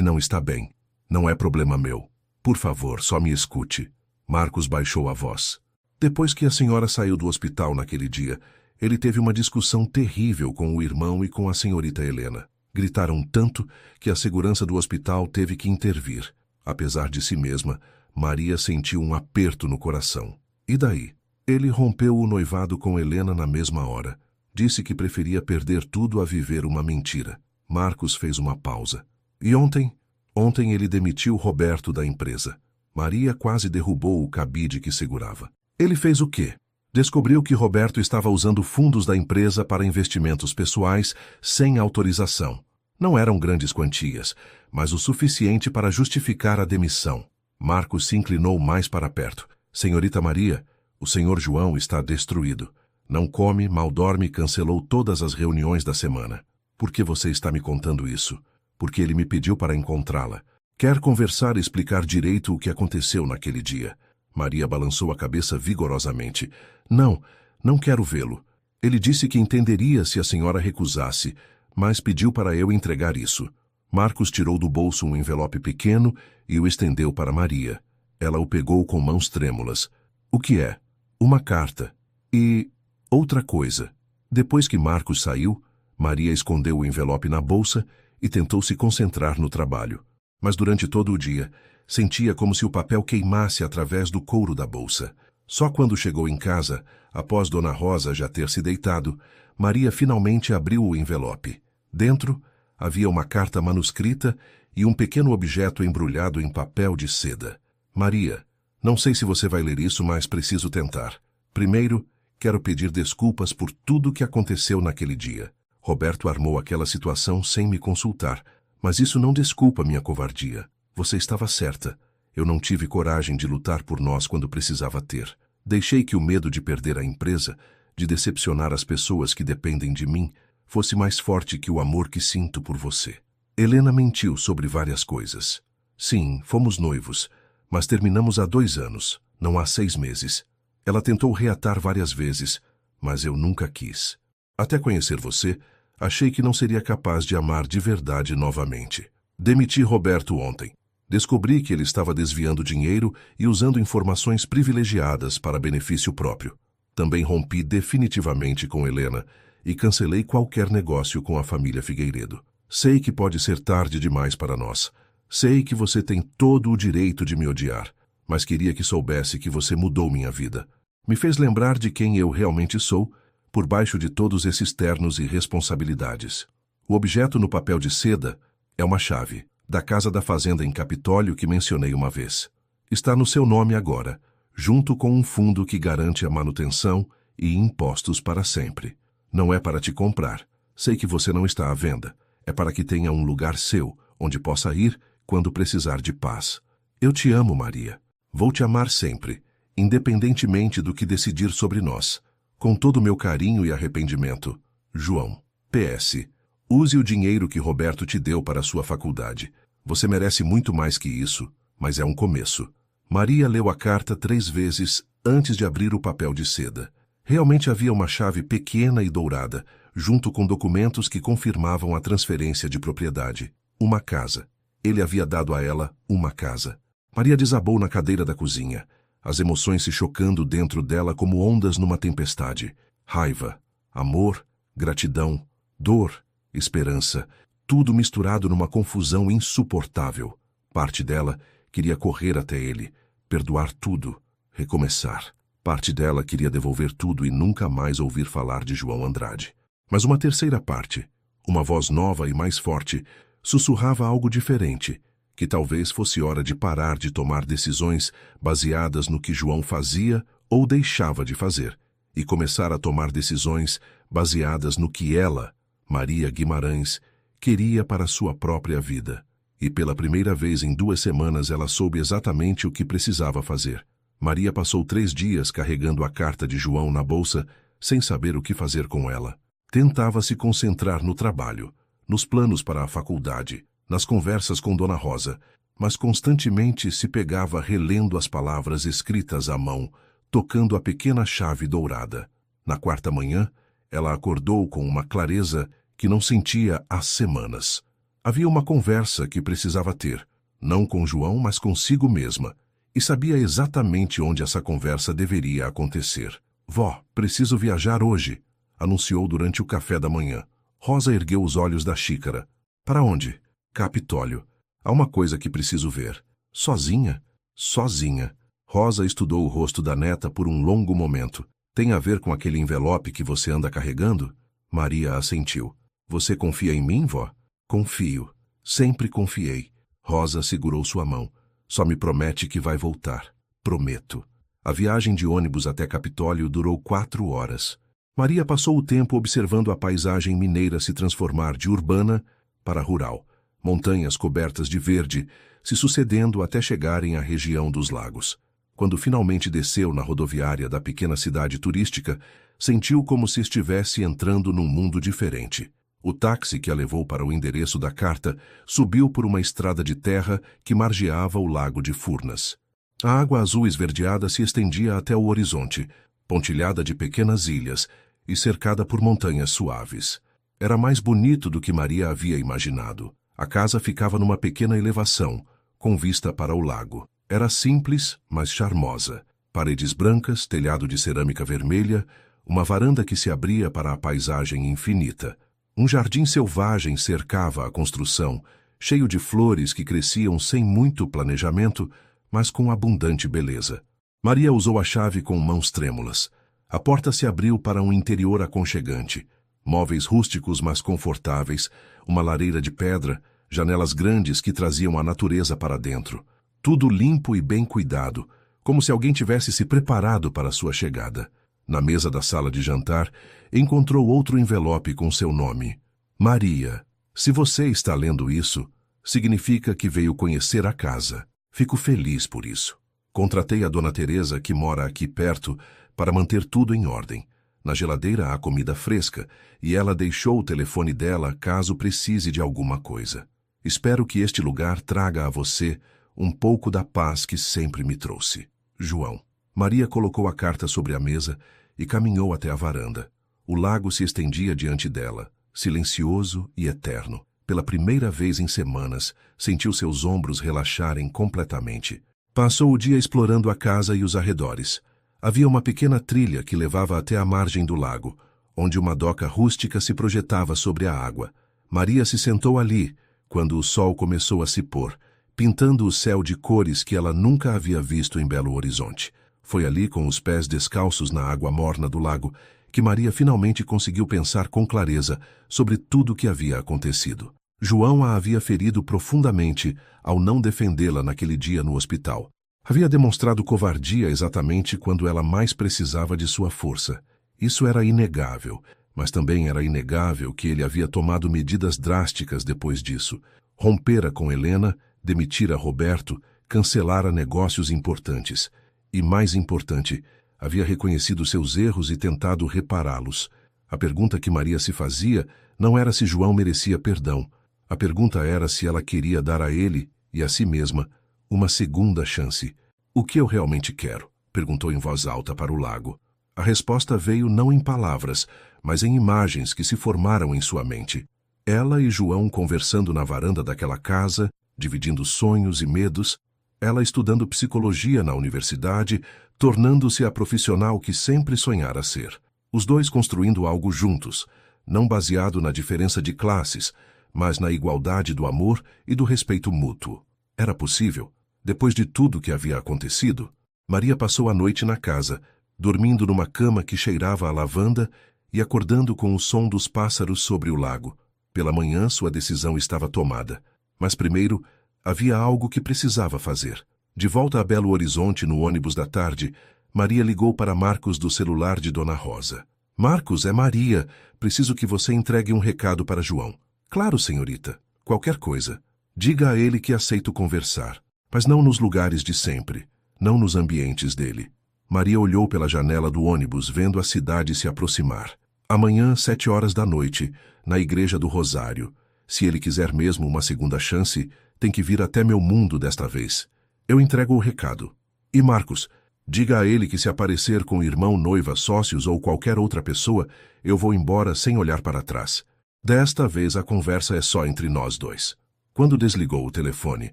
não está bem. Não é problema meu. Por favor, só me escute. Marcos baixou a voz. Depois que a senhora saiu do hospital naquele dia, ele teve uma discussão terrível com o irmão e com a senhorita Helena. Gritaram tanto que a segurança do hospital teve que intervir. Apesar de si mesma, Maria sentiu um aperto no coração. E daí? Ele rompeu o noivado com Helena na mesma hora. Disse que preferia perder tudo a viver uma mentira. Marcos fez uma pausa. E ontem? Ontem ele demitiu Roberto da empresa. Maria quase derrubou o cabide que segurava. Ele fez o quê? Descobriu que Roberto estava usando fundos da empresa para investimentos pessoais sem autorização. Não eram grandes quantias, mas o suficiente para justificar a demissão. Marcos se inclinou mais para perto. Senhorita Maria, o senhor João está destruído. Não come, mal dorme e cancelou todas as reuniões da semana. Por que você está me contando isso? Porque ele me pediu para encontrá-la. Quer conversar e explicar direito o que aconteceu naquele dia. Maria balançou a cabeça vigorosamente. Não quero vê-lo. Ele disse que entenderia se a senhora recusasse, mas pediu para eu entregar isso. Marcos tirou do bolso um envelope pequeno e o estendeu para Maria. Ela o pegou com mãos trêmulas. O que é? Uma carta. E outra coisa. Depois que Marcos saiu, Maria escondeu o envelope na bolsa e tentou se concentrar no trabalho. Mas durante todo o dia, sentia como se o papel queimasse através do couro da bolsa. Só quando chegou em casa, após Dona Rosa já ter se deitado, Maria finalmente abriu o envelope. Dentro, havia uma carta manuscrita e um pequeno objeto embrulhado em papel de seda. Maria, não sei se você vai ler isso, mas preciso tentar. Primeiro, quero pedir desculpas por tudo o que aconteceu naquele dia. Roberto armou aquela situação sem me consultar, mas isso não desculpa minha covardia. Você estava certa. Eu não tive coragem de lutar por nós quando precisava ter. Deixei que o medo de perder a empresa, de decepcionar as pessoas que dependem de mim, fosse mais forte que o amor que sinto por você. Helena mentiu sobre várias coisas. Sim, fomos noivos, mas terminamos há 2 anos, não há 6 meses. Ela tentou reatar várias vezes, mas eu nunca quis. Até conhecer você, achei que não seria capaz de amar de verdade novamente. Demiti Roberto ontem. Descobri que ele estava desviando dinheiro e usando informações privilegiadas para benefício próprio. Também rompi definitivamente com Helena e cancelei qualquer negócio com a família Figueiredo. Sei que pode ser tarde demais para nós. Sei que você tem todo o direito de me odiar, mas queria que soubesse que você mudou minha vida. Me fez lembrar de quem eu realmente sou, por baixo de todos esses ternos e responsabilidades. O objeto no papel de seda é uma chave da casa da fazenda em Capitólio que mencionei uma vez. Está no seu nome agora, junto com um fundo que garante a manutenção e impostos para sempre. Não é para te comprar. Sei que você não está à venda. É para que tenha um lugar seu, onde possa ir quando precisar de paz. Eu te amo, Maria. Vou te amar sempre, independentemente do que decidir sobre nós. Com todo o meu carinho e arrependimento. João. PS. Use o dinheiro que Roberto te deu para a sua faculdade. Você merece muito mais que isso, mas é um começo. Maria leu a carta 3 vezes antes de abrir o papel de seda. Realmente havia uma chave pequena e dourada, junto com documentos que confirmavam a transferência de propriedade. Uma casa. Ele havia dado a ela uma casa. Maria desabou na cadeira da cozinha, as emoções se chocando dentro dela como ondas numa tempestade. raiva, amor, gratidão, dor, esperança, tudo misturado numa confusão insuportável. Parte dela queria correr até ele, perdoar tudo, recomeçar. Parte dela queria devolver tudo e nunca mais ouvir falar de João Andrade. Mas uma terceira parte, uma voz nova e mais forte, sussurrava algo diferente, que talvez fosse hora de parar de tomar decisões baseadas no que João fazia ou deixava de fazer, e começar a tomar decisões baseadas no que ela, Maria Guimarães, queria para sua própria vida. E pela primeira vez em 2 semanas ela soube exatamente o que precisava fazer. Maria passou 3 dias carregando a carta de João na bolsa, sem saber o que fazer com ela. Tentava se concentrar no trabalho, nos planos para a faculdade, nas conversas com Dona Rosa, mas constantemente se pegava relendo as palavras escritas à mão, tocando a pequena chave dourada. Na 4ª manhã, ela acordou com uma clareza que não sentia há semanas. Havia uma conversa que precisava ter, não com João, mas consigo mesma, e sabia exatamente onde essa conversa deveria acontecer. Vó, preciso viajar hoje, anunciou durante o café da manhã. Rosa ergueu os olhos da xícara. Para onde? Capitólio. Há uma coisa que preciso ver. Sozinha? Sozinha. Rosa estudou o rosto da neta por um longo momento. Tem a ver com aquele envelope que você anda carregando? Maria assentiu. Você confia em mim, vó? Confio. Sempre confiei. Rosa segurou sua mão. Só me promete que vai voltar. Prometo. A viagem de ônibus até Capitólio durou 4 horas. Maria passou o tempo observando a paisagem mineira se transformar de urbana para rural. Montanhas cobertas de verde, se sucedendo até chegarem à região dos lagos. Quando finalmente desceu na rodoviária da pequena cidade turística, sentiu como se estivesse entrando num mundo diferente. O táxi que a levou para o endereço da carta subiu por uma estrada de terra que margeava o lago de Furnas. A água azul esverdeada se estendia até o horizonte, pontilhada de pequenas ilhas e cercada por montanhas suaves. Era mais bonito do que Maria havia imaginado. A casa ficava numa pequena elevação, com vista para o lago. Era simples, mas charmosa. Paredes brancas, telhado de cerâmica vermelha, uma varanda que se abria para a paisagem infinita. Um jardim selvagem cercava a construção, cheio de flores que cresciam sem muito planejamento, mas com abundante beleza. Maria usou a chave com mãos trêmulas. A porta se abriu para um interior aconchegante. Móveis rústicos, mas confortáveis, uma lareira de pedra, janelas grandes que traziam a natureza para dentro. Tudo limpo e bem cuidado, como se alguém tivesse se preparado para sua chegada. Na mesa da sala de jantar, encontrou outro envelope com seu nome. Maria. Se você está lendo isso, significa que veio conhecer a casa. Fico feliz por isso. Contratei a Dona Teresa, que mora aqui perto, para manter tudo em ordem. Na geladeira há comida fresca, e ela deixou o telefone dela caso precise de alguma coisa. Espero que este lugar traga a você um pouco da paz que sempre me trouxe. João. Maria colocou a carta sobre a mesa e caminhou até a varanda. O lago se estendia diante dela, silencioso e eterno. Pela primeira vez em semanas, sentiu seus ombros relaxarem completamente. Passou o dia explorando a casa e os arredores. Havia uma pequena trilha que levava até a margem do lago, onde uma doca rústica se projetava sobre a água. Maria se sentou ali, quando o sol começou a se pôr, pintando o céu de cores que ela nunca havia visto em Belo Horizonte. Foi ali, com os pés descalços na água morna do lago, que Maria finalmente conseguiu pensar com clareza sobre tudo o que havia acontecido. João a havia ferido profundamente ao não defendê-la naquele dia no hospital. Havia demonstrado covardia exatamente quando ela mais precisava de sua força. Isso era inegável, mas também era inegável que ele havia tomado medidas drásticas depois disso. Rompera com Helena, demitira Roberto, cancelara negócios importantes. E, mais importante, havia reconhecido seus erros e tentado repará-los. A pergunta que Maria se fazia não era se João merecia perdão. A pergunta era se ela queria dar a ele e a si mesma uma segunda chance. O que eu realmente quero? Perguntou em voz alta para o lago. A resposta veio não em palavras, mas em imagens que se formaram em sua mente. Ela e João conversando na varanda daquela casa, dividindo sonhos e medos, ela estudando psicologia na universidade, tornando-se a profissional que sempre sonhara ser. Os dois construindo algo juntos, não baseado na diferença de classes, mas na igualdade do amor e do respeito mútuo. Era possível? Depois de tudo que havia acontecido, Maria passou a noite na casa, dormindo numa cama que cheirava a lavanda e acordando com o som dos pássaros sobre o lago. Pela manhã, sua decisão estava tomada. Mas primeiro, havia algo que precisava fazer. De volta a Belo Horizonte, no ônibus da tarde, Maria ligou para Marcos do celular de Dona Rosa. Marcos, é Maria. Preciso que você entregue um recado para João. Claro, senhorita. Qualquer coisa. Diga a ele que aceito conversar. Mas não nos lugares de sempre. Não nos ambientes dele. Maria olhou pela janela do ônibus, vendo a cidade se aproximar. Amanhã, 7 horas da noite, na Igreja do Rosário. Se ele quiser mesmo uma segunda chance, tem que vir até meu mundo desta vez. Eu entrego o recado. E Marcos, diga a ele que se aparecer com irmão, noiva, sócios ou qualquer outra pessoa, eu vou embora sem olhar para trás. Desta vez a conversa é só entre nós dois. Quando desligou o telefone,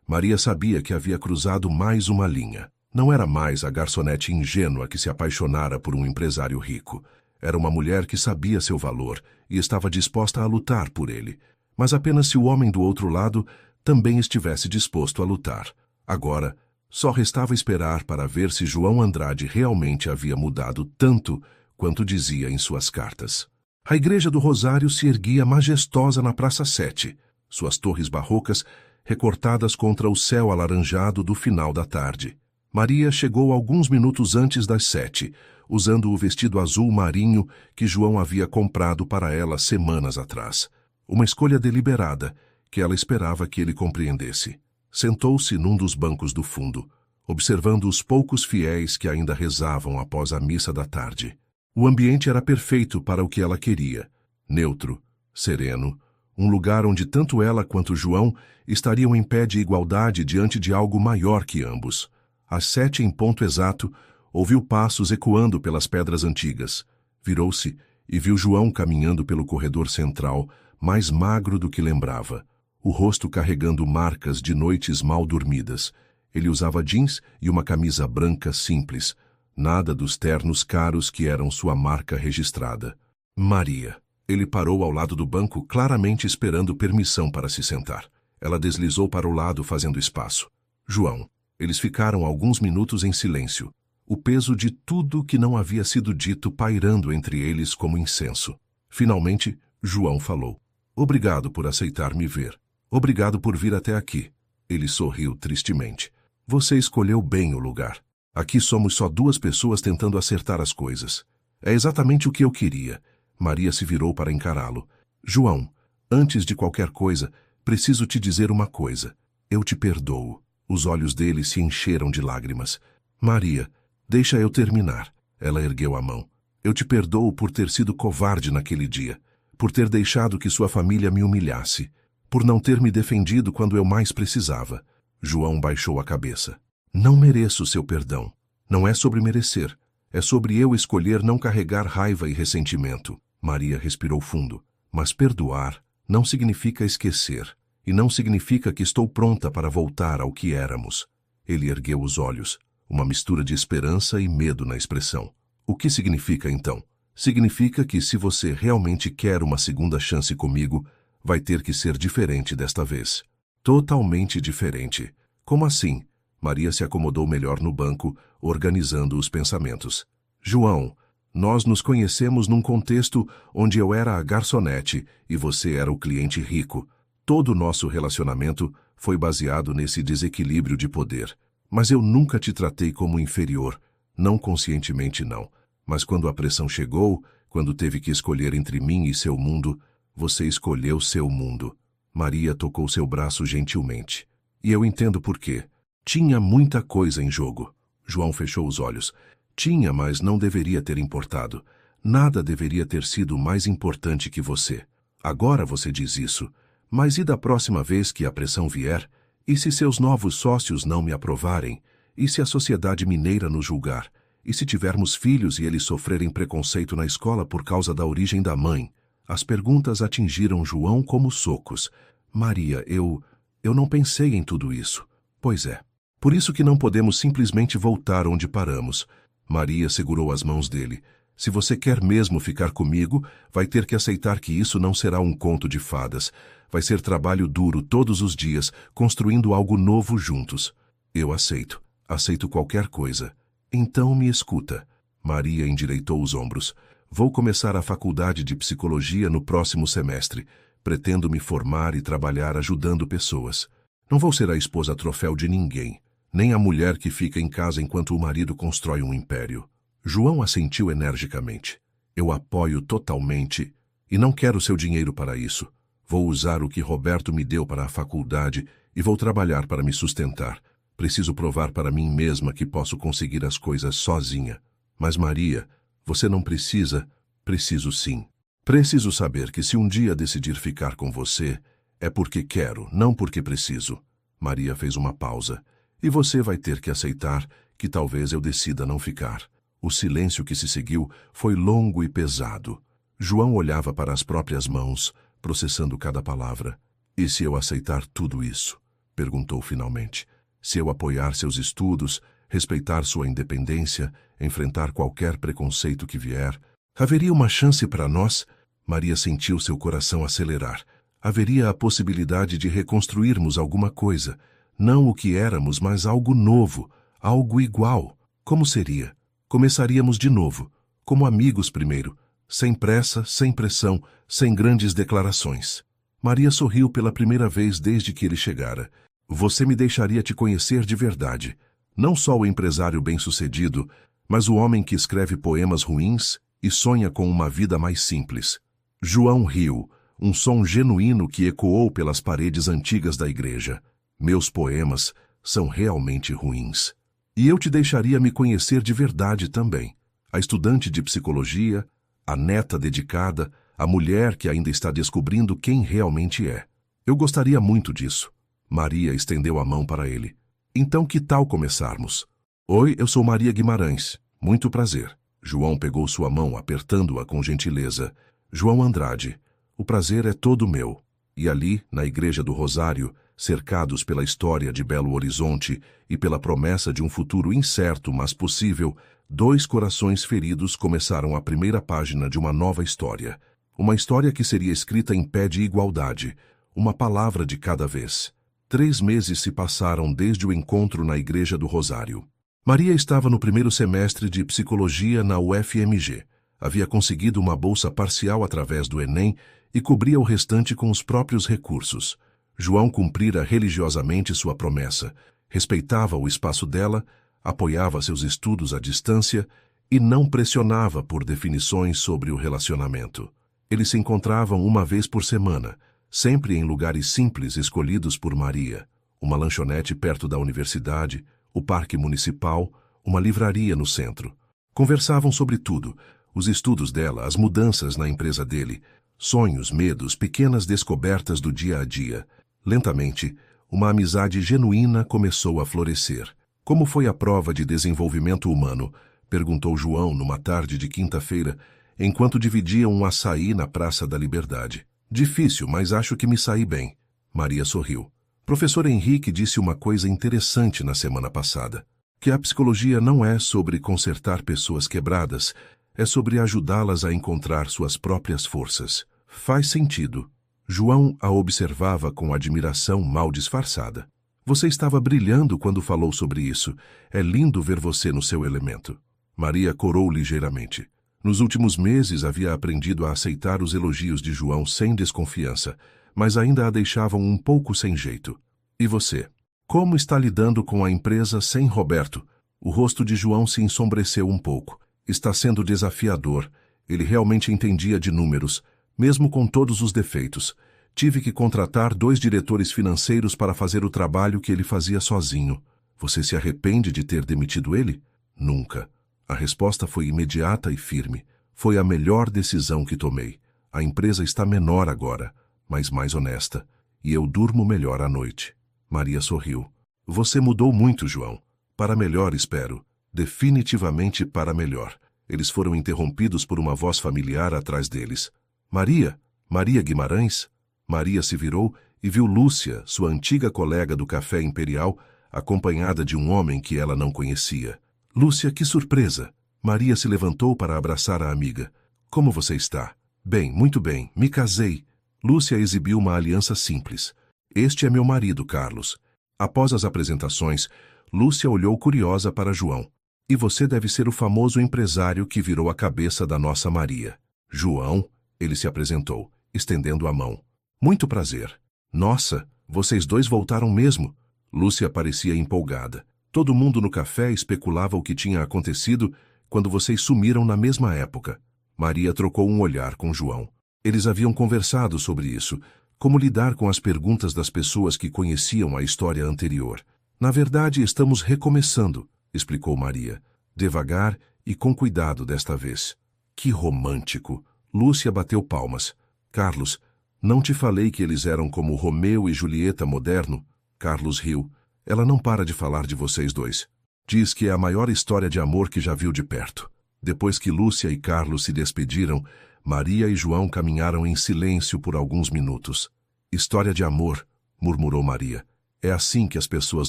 Maria sabia que havia cruzado mais uma linha. Não era mais a garçonete ingênua que se apaixonara por um empresário rico. Era uma mulher que sabia seu valor e estava disposta a lutar por ele. Mas apenas se o homem do outro lado também estivesse disposto a lutar. Agora, só restava esperar para ver se João Andrade realmente havia mudado tanto quanto dizia em suas cartas. A Igreja do Rosário se erguia majestosa na Praça 7, suas torres barrocas recortadas contra o céu alaranjado do final da tarde. Maria chegou alguns minutos antes das 7, usando o vestido azul marinho que João havia comprado para ela semanas atrás. Uma escolha deliberada, que ela esperava que ele compreendesse. Sentou-se num dos bancos do fundo, observando os poucos fiéis que ainda rezavam após a missa da tarde. O ambiente era perfeito para o que ela queria. Neutro, sereno, um lugar onde tanto ela quanto João estariam em pé de igualdade diante de algo maior que ambos. Às 7 em ponto exato, ouviu passos ecoando pelas pedras antigas. Virou-se e viu João caminhando pelo corredor central, mais magro do que lembrava, o rosto carregando marcas de noites mal dormidas. Ele usava jeans e uma camisa branca simples, nada dos ternos caros que eram sua marca registrada. Maria. Ele parou ao lado do banco, claramente esperando permissão para se sentar. Ela deslizou para o lado, fazendo espaço. João. Eles ficaram alguns minutos em silêncio, o peso de tudo que não havia sido dito pairando entre eles como incenso. Finalmente, João falou. Obrigado por aceitar me ver. Obrigado por vir até aqui. Ele sorriu tristemente. Você escolheu bem o lugar. Aqui somos só duas pessoas tentando acertar as coisas. É exatamente o que eu queria. Maria se virou para encará-lo. João, antes de qualquer coisa, preciso te dizer uma coisa. Eu te perdoo. Os olhos dele se encheram de lágrimas. Maria, deixa eu terminar. Ela ergueu a mão. Eu te perdoo por ter sido covarde naquele dia, por ter deixado que sua família me humilhasse, por não ter me defendido quando eu mais precisava. João baixou a cabeça. Não mereço seu perdão. Não é sobre merecer. É sobre eu escolher não carregar raiva e ressentimento. Maria respirou fundo. Mas perdoar não significa esquecer. E não significa que estou pronta para voltar ao que éramos. Ele ergueu os olhos, uma mistura de esperança e medo na expressão. O que significa, então? Significa que se você realmente quer uma segunda chance comigo, vai ter que ser diferente desta vez. Totalmente diferente. Como assim? Maria se acomodou melhor no banco, organizando os pensamentos. João, nós nos conhecemos num contexto onde eu era a garçonete e você era o cliente rico. Todo o nosso relacionamento foi baseado nesse desequilíbrio de poder. Mas eu nunca te tratei como inferior. Não conscientemente, não. Mas quando a pressão chegou, quando teve que escolher entre mim e seu mundo, você escolheu seu mundo. Maria tocou seu braço gentilmente. E eu entendo por quê. Tinha muita coisa em jogo. João fechou os olhos. Tinha, mas não deveria ter importado. Nada deveria ter sido mais importante que você. Agora você diz isso. Mas e da próxima vez que a pressão vier? E se seus novos sócios não me aprovarem? E se a sociedade mineira nos julgar? E se tivermos filhos e eles sofrerem preconceito na escola por causa da origem da mãe? As perguntas atingiram João como socos. Maria, eu não pensei em tudo isso. Pois é. Por isso que não podemos simplesmente voltar onde paramos. Maria segurou as mãos dele. Se você quer mesmo ficar comigo, vai ter que aceitar que isso não será um conto de fadas. Vai ser trabalho duro todos os dias, construindo algo novo juntos. Eu aceito. Aceito qualquer coisa. Então me escuta. Maria endireitou os ombros. Vou começar a faculdade de psicologia no próximo semestre. Pretendo me formar e trabalhar ajudando pessoas. Não vou ser a esposa troféu de ninguém, nem a mulher que fica em casa enquanto o marido constrói um império. João assentiu energicamente. Eu apoio totalmente e não quero seu dinheiro para isso. Vou usar o que Roberto me deu para a faculdade e vou trabalhar para me sustentar. Preciso provar para mim mesma que posso conseguir as coisas sozinha. Mas Maria, você não precisa. Preciso sim. Preciso saber que se um dia decidir ficar com você, é porque quero, não porque preciso. Maria fez uma pausa. E você vai ter que aceitar que talvez eu decida não ficar. O silêncio que se seguiu foi longo e pesado. João olhava para as próprias mãos, processando cada palavra. E se eu aceitar tudo isso? Perguntou finalmente. Se eu apoiar seus estudos, respeitar sua independência, enfrentar qualquer preconceito que vier, haveria uma chance para nós? Maria sentiu seu coração acelerar. Haveria a possibilidade de reconstruirmos alguma coisa. Não o que éramos, mas algo novo, algo igual. Como seria? Começaríamos de novo, como amigos primeiro, sem pressa, sem pressão, sem grandes declarações. Maria sorriu pela primeira vez desde que ele chegara. Você me deixaria te conhecer de verdade. Não só o empresário bem-sucedido, mas o homem que escreve poemas ruins e sonha com uma vida mais simples. João riu, um som genuíno que ecoou pelas paredes antigas da igreja. Meus poemas são realmente ruins. E eu te deixaria me conhecer de verdade também. A estudante de psicologia, a neta dedicada, a mulher que ainda está descobrindo quem realmente é. Eu gostaria muito disso. Maria estendeu a mão para ele. Então que tal começarmos? Oi, eu sou Maria Guimarães. Muito prazer. João pegou sua mão, apertando-a com gentileza. João Andrade. O prazer é todo meu. E ali, na Igreja do Rosário, cercados pela história de Belo Horizonte e pela promessa de um futuro incerto, mas possível, dois corações feridos começaram a primeira página de uma nova história. Uma história que seria escrita em pé de igualdade, uma palavra de cada vez. 3 meses se passaram desde o encontro na Igreja do Rosário. Maria estava no primeiro semestre de psicologia na UFMG. Havia conseguido uma bolsa parcial através do Enem e cobria o restante com os próprios recursos. João cumprira religiosamente sua promessa, respeitava o espaço dela, apoiava seus estudos à distância e não pressionava por definições sobre o relacionamento. Eles se encontravam uma vez por semana, sempre em lugares simples escolhidos por Maria, uma lanchonete perto da universidade, o parque municipal, uma livraria no centro. Conversavam sobre tudo, os estudos dela, as mudanças na empresa dele, sonhos, medos, pequenas descobertas do dia a dia. Lentamente, uma amizade genuína começou a florescer. Como foi a prova de desenvolvimento humano? Perguntou João numa tarde de quinta-feira, enquanto dividiam um açaí na Praça da Liberdade. Difícil, mas acho que me saí bem. Maria sorriu. Professor Henrique disse uma coisa interessante na semana passada, que a psicologia não é sobre consertar pessoas quebradas, é sobre ajudá-las a encontrar suas próprias forças. Faz sentido. João a observava com admiração mal disfarçada. Você estava brilhando quando falou sobre isso. É lindo ver você no seu elemento. Maria corou ligeiramente. Nos últimos meses havia aprendido a aceitar os elogios de João sem desconfiança, mas ainda a deixavam um pouco sem jeito. E você? Como está lidando com a empresa sem Roberto? O rosto de João se ensombreceu um pouco. Está sendo desafiador. Ele realmente entendia de números, mesmo com todos os defeitos. Tive que contratar 2 diretores financeiros para fazer o trabalho que ele fazia sozinho. Você se arrepende de ter demitido ele? Nunca. A resposta foi imediata e firme. Foi a melhor decisão que tomei. A empresa está menor agora, mas mais honesta. E eu durmo melhor à noite. Maria sorriu. Você mudou muito, João. Para melhor, espero. Definitivamente para melhor. Eles foram interrompidos por uma voz familiar atrás deles. Maria? Maria Guimarães? Maria se virou e viu Lúcia, sua antiga colega do Café Imperial, acompanhada de um homem que ela não conhecia. Lúcia, que surpresa! Maria se levantou para abraçar a amiga. Como você está? Bem, muito bem, me casei. Lúcia exibiu uma aliança simples. Este é meu marido, Carlos. Após as apresentações, Lúcia olhou curiosa para João. E você deve ser o famoso empresário que virou a cabeça da nossa Maria. João, ele se apresentou, estendendo a mão. Muito prazer. Nossa, vocês dois voltaram mesmo. Lúcia parecia empolgada. Todo mundo no café especulava o que tinha acontecido quando vocês sumiram na mesma época. Maria trocou um olhar com João. Eles haviam conversado sobre isso, como lidar com as perguntas das pessoas que conheciam a história anterior. Na verdade, estamos recomeçando, explicou Maria, devagar e com cuidado desta vez. Que romântico! Lúcia bateu palmas. Carlos, não te falei que eles eram como Romeu e Julieta moderno? Carlos riu. Ela não para de falar de vocês dois. Diz que é a maior história de amor que já viu de perto. Depois que Lúcia e Carlos se despediram, Maria e João caminharam em silêncio por alguns minutos. História de amor, murmurou Maria. É assim que as pessoas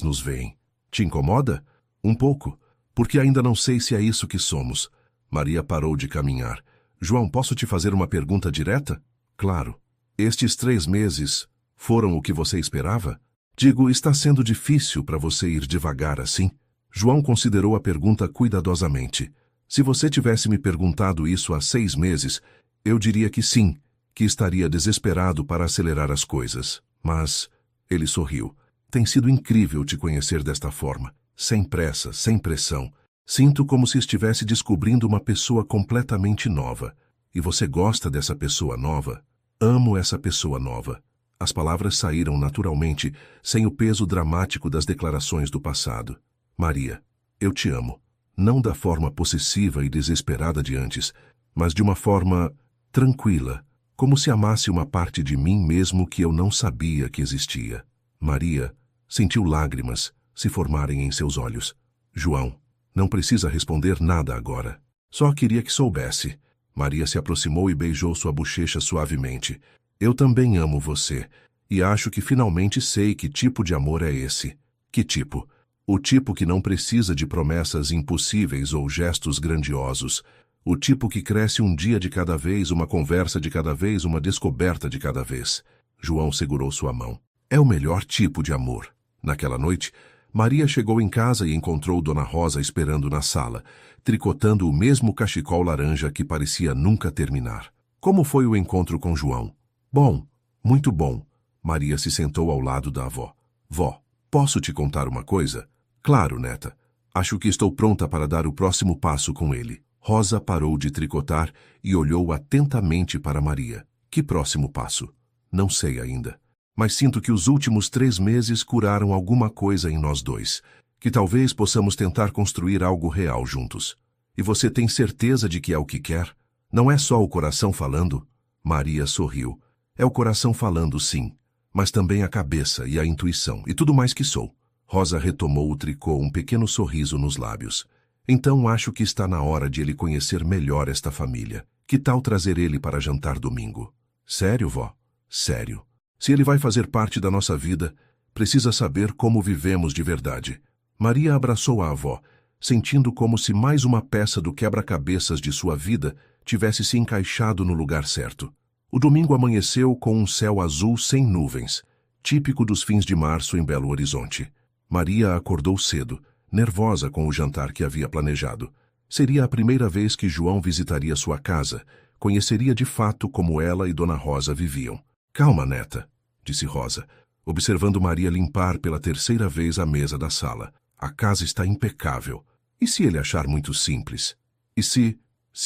nos veem. Te incomoda? Um pouco, porque ainda não sei se é isso que somos. Maria parou de caminhar. João, posso te fazer uma pergunta direta? Claro. Estes 3 meses foram o que você esperava? Digo, está sendo difícil para você ir devagar assim? João considerou a pergunta cuidadosamente. Se você tivesse me perguntado isso há 6 meses, eu diria que sim, que estaria desesperado para acelerar as coisas. Mas ele sorriu. Tem sido incrível te conhecer desta forma, sem pressa, sem pressão. Sinto como se estivesse descobrindo uma pessoa completamente nova. E você gosta dessa pessoa nova? Amo essa pessoa nova. As palavras saíram naturalmente, sem o peso dramático das declarações do passado. Maria, eu te amo. Não da forma possessiva e desesperada de antes, mas de uma forma tranquila, como se amasse uma parte de mim mesmo que eu não sabia que existia. Maria sentiu lágrimas se formarem em seus olhos. João, não precisa responder nada agora. Só queria que soubesse. Maria se aproximou e beijou sua bochecha suavemente. Eu também amo você, e acho que finalmente sei que tipo de amor é esse. Que tipo? O tipo que não precisa de promessas impossíveis ou gestos grandiosos. O tipo que cresce um dia de cada vez, uma conversa de cada vez, uma descoberta de cada vez. João segurou sua mão. É o melhor tipo de amor. Naquela noite, Maria chegou em casa e encontrou Dona Rosa esperando na sala, tricotando o mesmo cachecol laranja que parecia nunca terminar. Como foi o encontro com João? Bom, muito bom. Maria se sentou ao lado da avó. Vó, posso te contar uma coisa? Claro, neta. Acho que estou pronta para dar o próximo passo com ele. Rosa parou de tricotar e olhou atentamente para Maria. Que próximo passo? Não sei ainda. Mas sinto que os últimos 3 meses curaram alguma coisa em nós dois. Que talvez possamos tentar construir algo real juntos. E você tem certeza de que é o que quer? Não é só o coração falando? Maria sorriu. É o coração falando, sim. Mas também a cabeça e a intuição e tudo mais que sou. Rosa retomou o tricô, um pequeno sorriso nos lábios. Então acho que está na hora de ele conhecer melhor esta família. Que tal trazer ele para jantar domingo? Sério, vó? Sério. Se ele vai fazer parte da nossa vida, precisa saber como vivemos de verdade. Maria abraçou a avó, sentindo como se mais uma peça do quebra-cabeças de sua vida tivesse se encaixado no lugar certo. O domingo amanheceu com um céu azul sem nuvens, típico dos fins de março em Belo Horizonte. Maria acordou cedo, nervosa com o jantar que havia planejado. Seria a primeira vez que João visitaria sua casa, conheceria de fato como ela e Dona Rosa viviam. Calma, neta, disse Rosa, observando Maria limpar pela 3ª vez a mesa da sala. A casa está impecável. E se ele achar muito simples? E se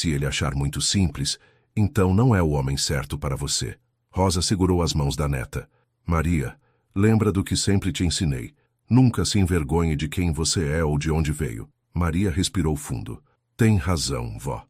ele achar muito simples, então não é o homem certo para você. Rosa segurou as mãos da neta. Maria, lembra do que sempre te ensinei. Nunca se envergonhe de quem você é ou de onde veio. Maria respirou fundo. Tem razão, vó.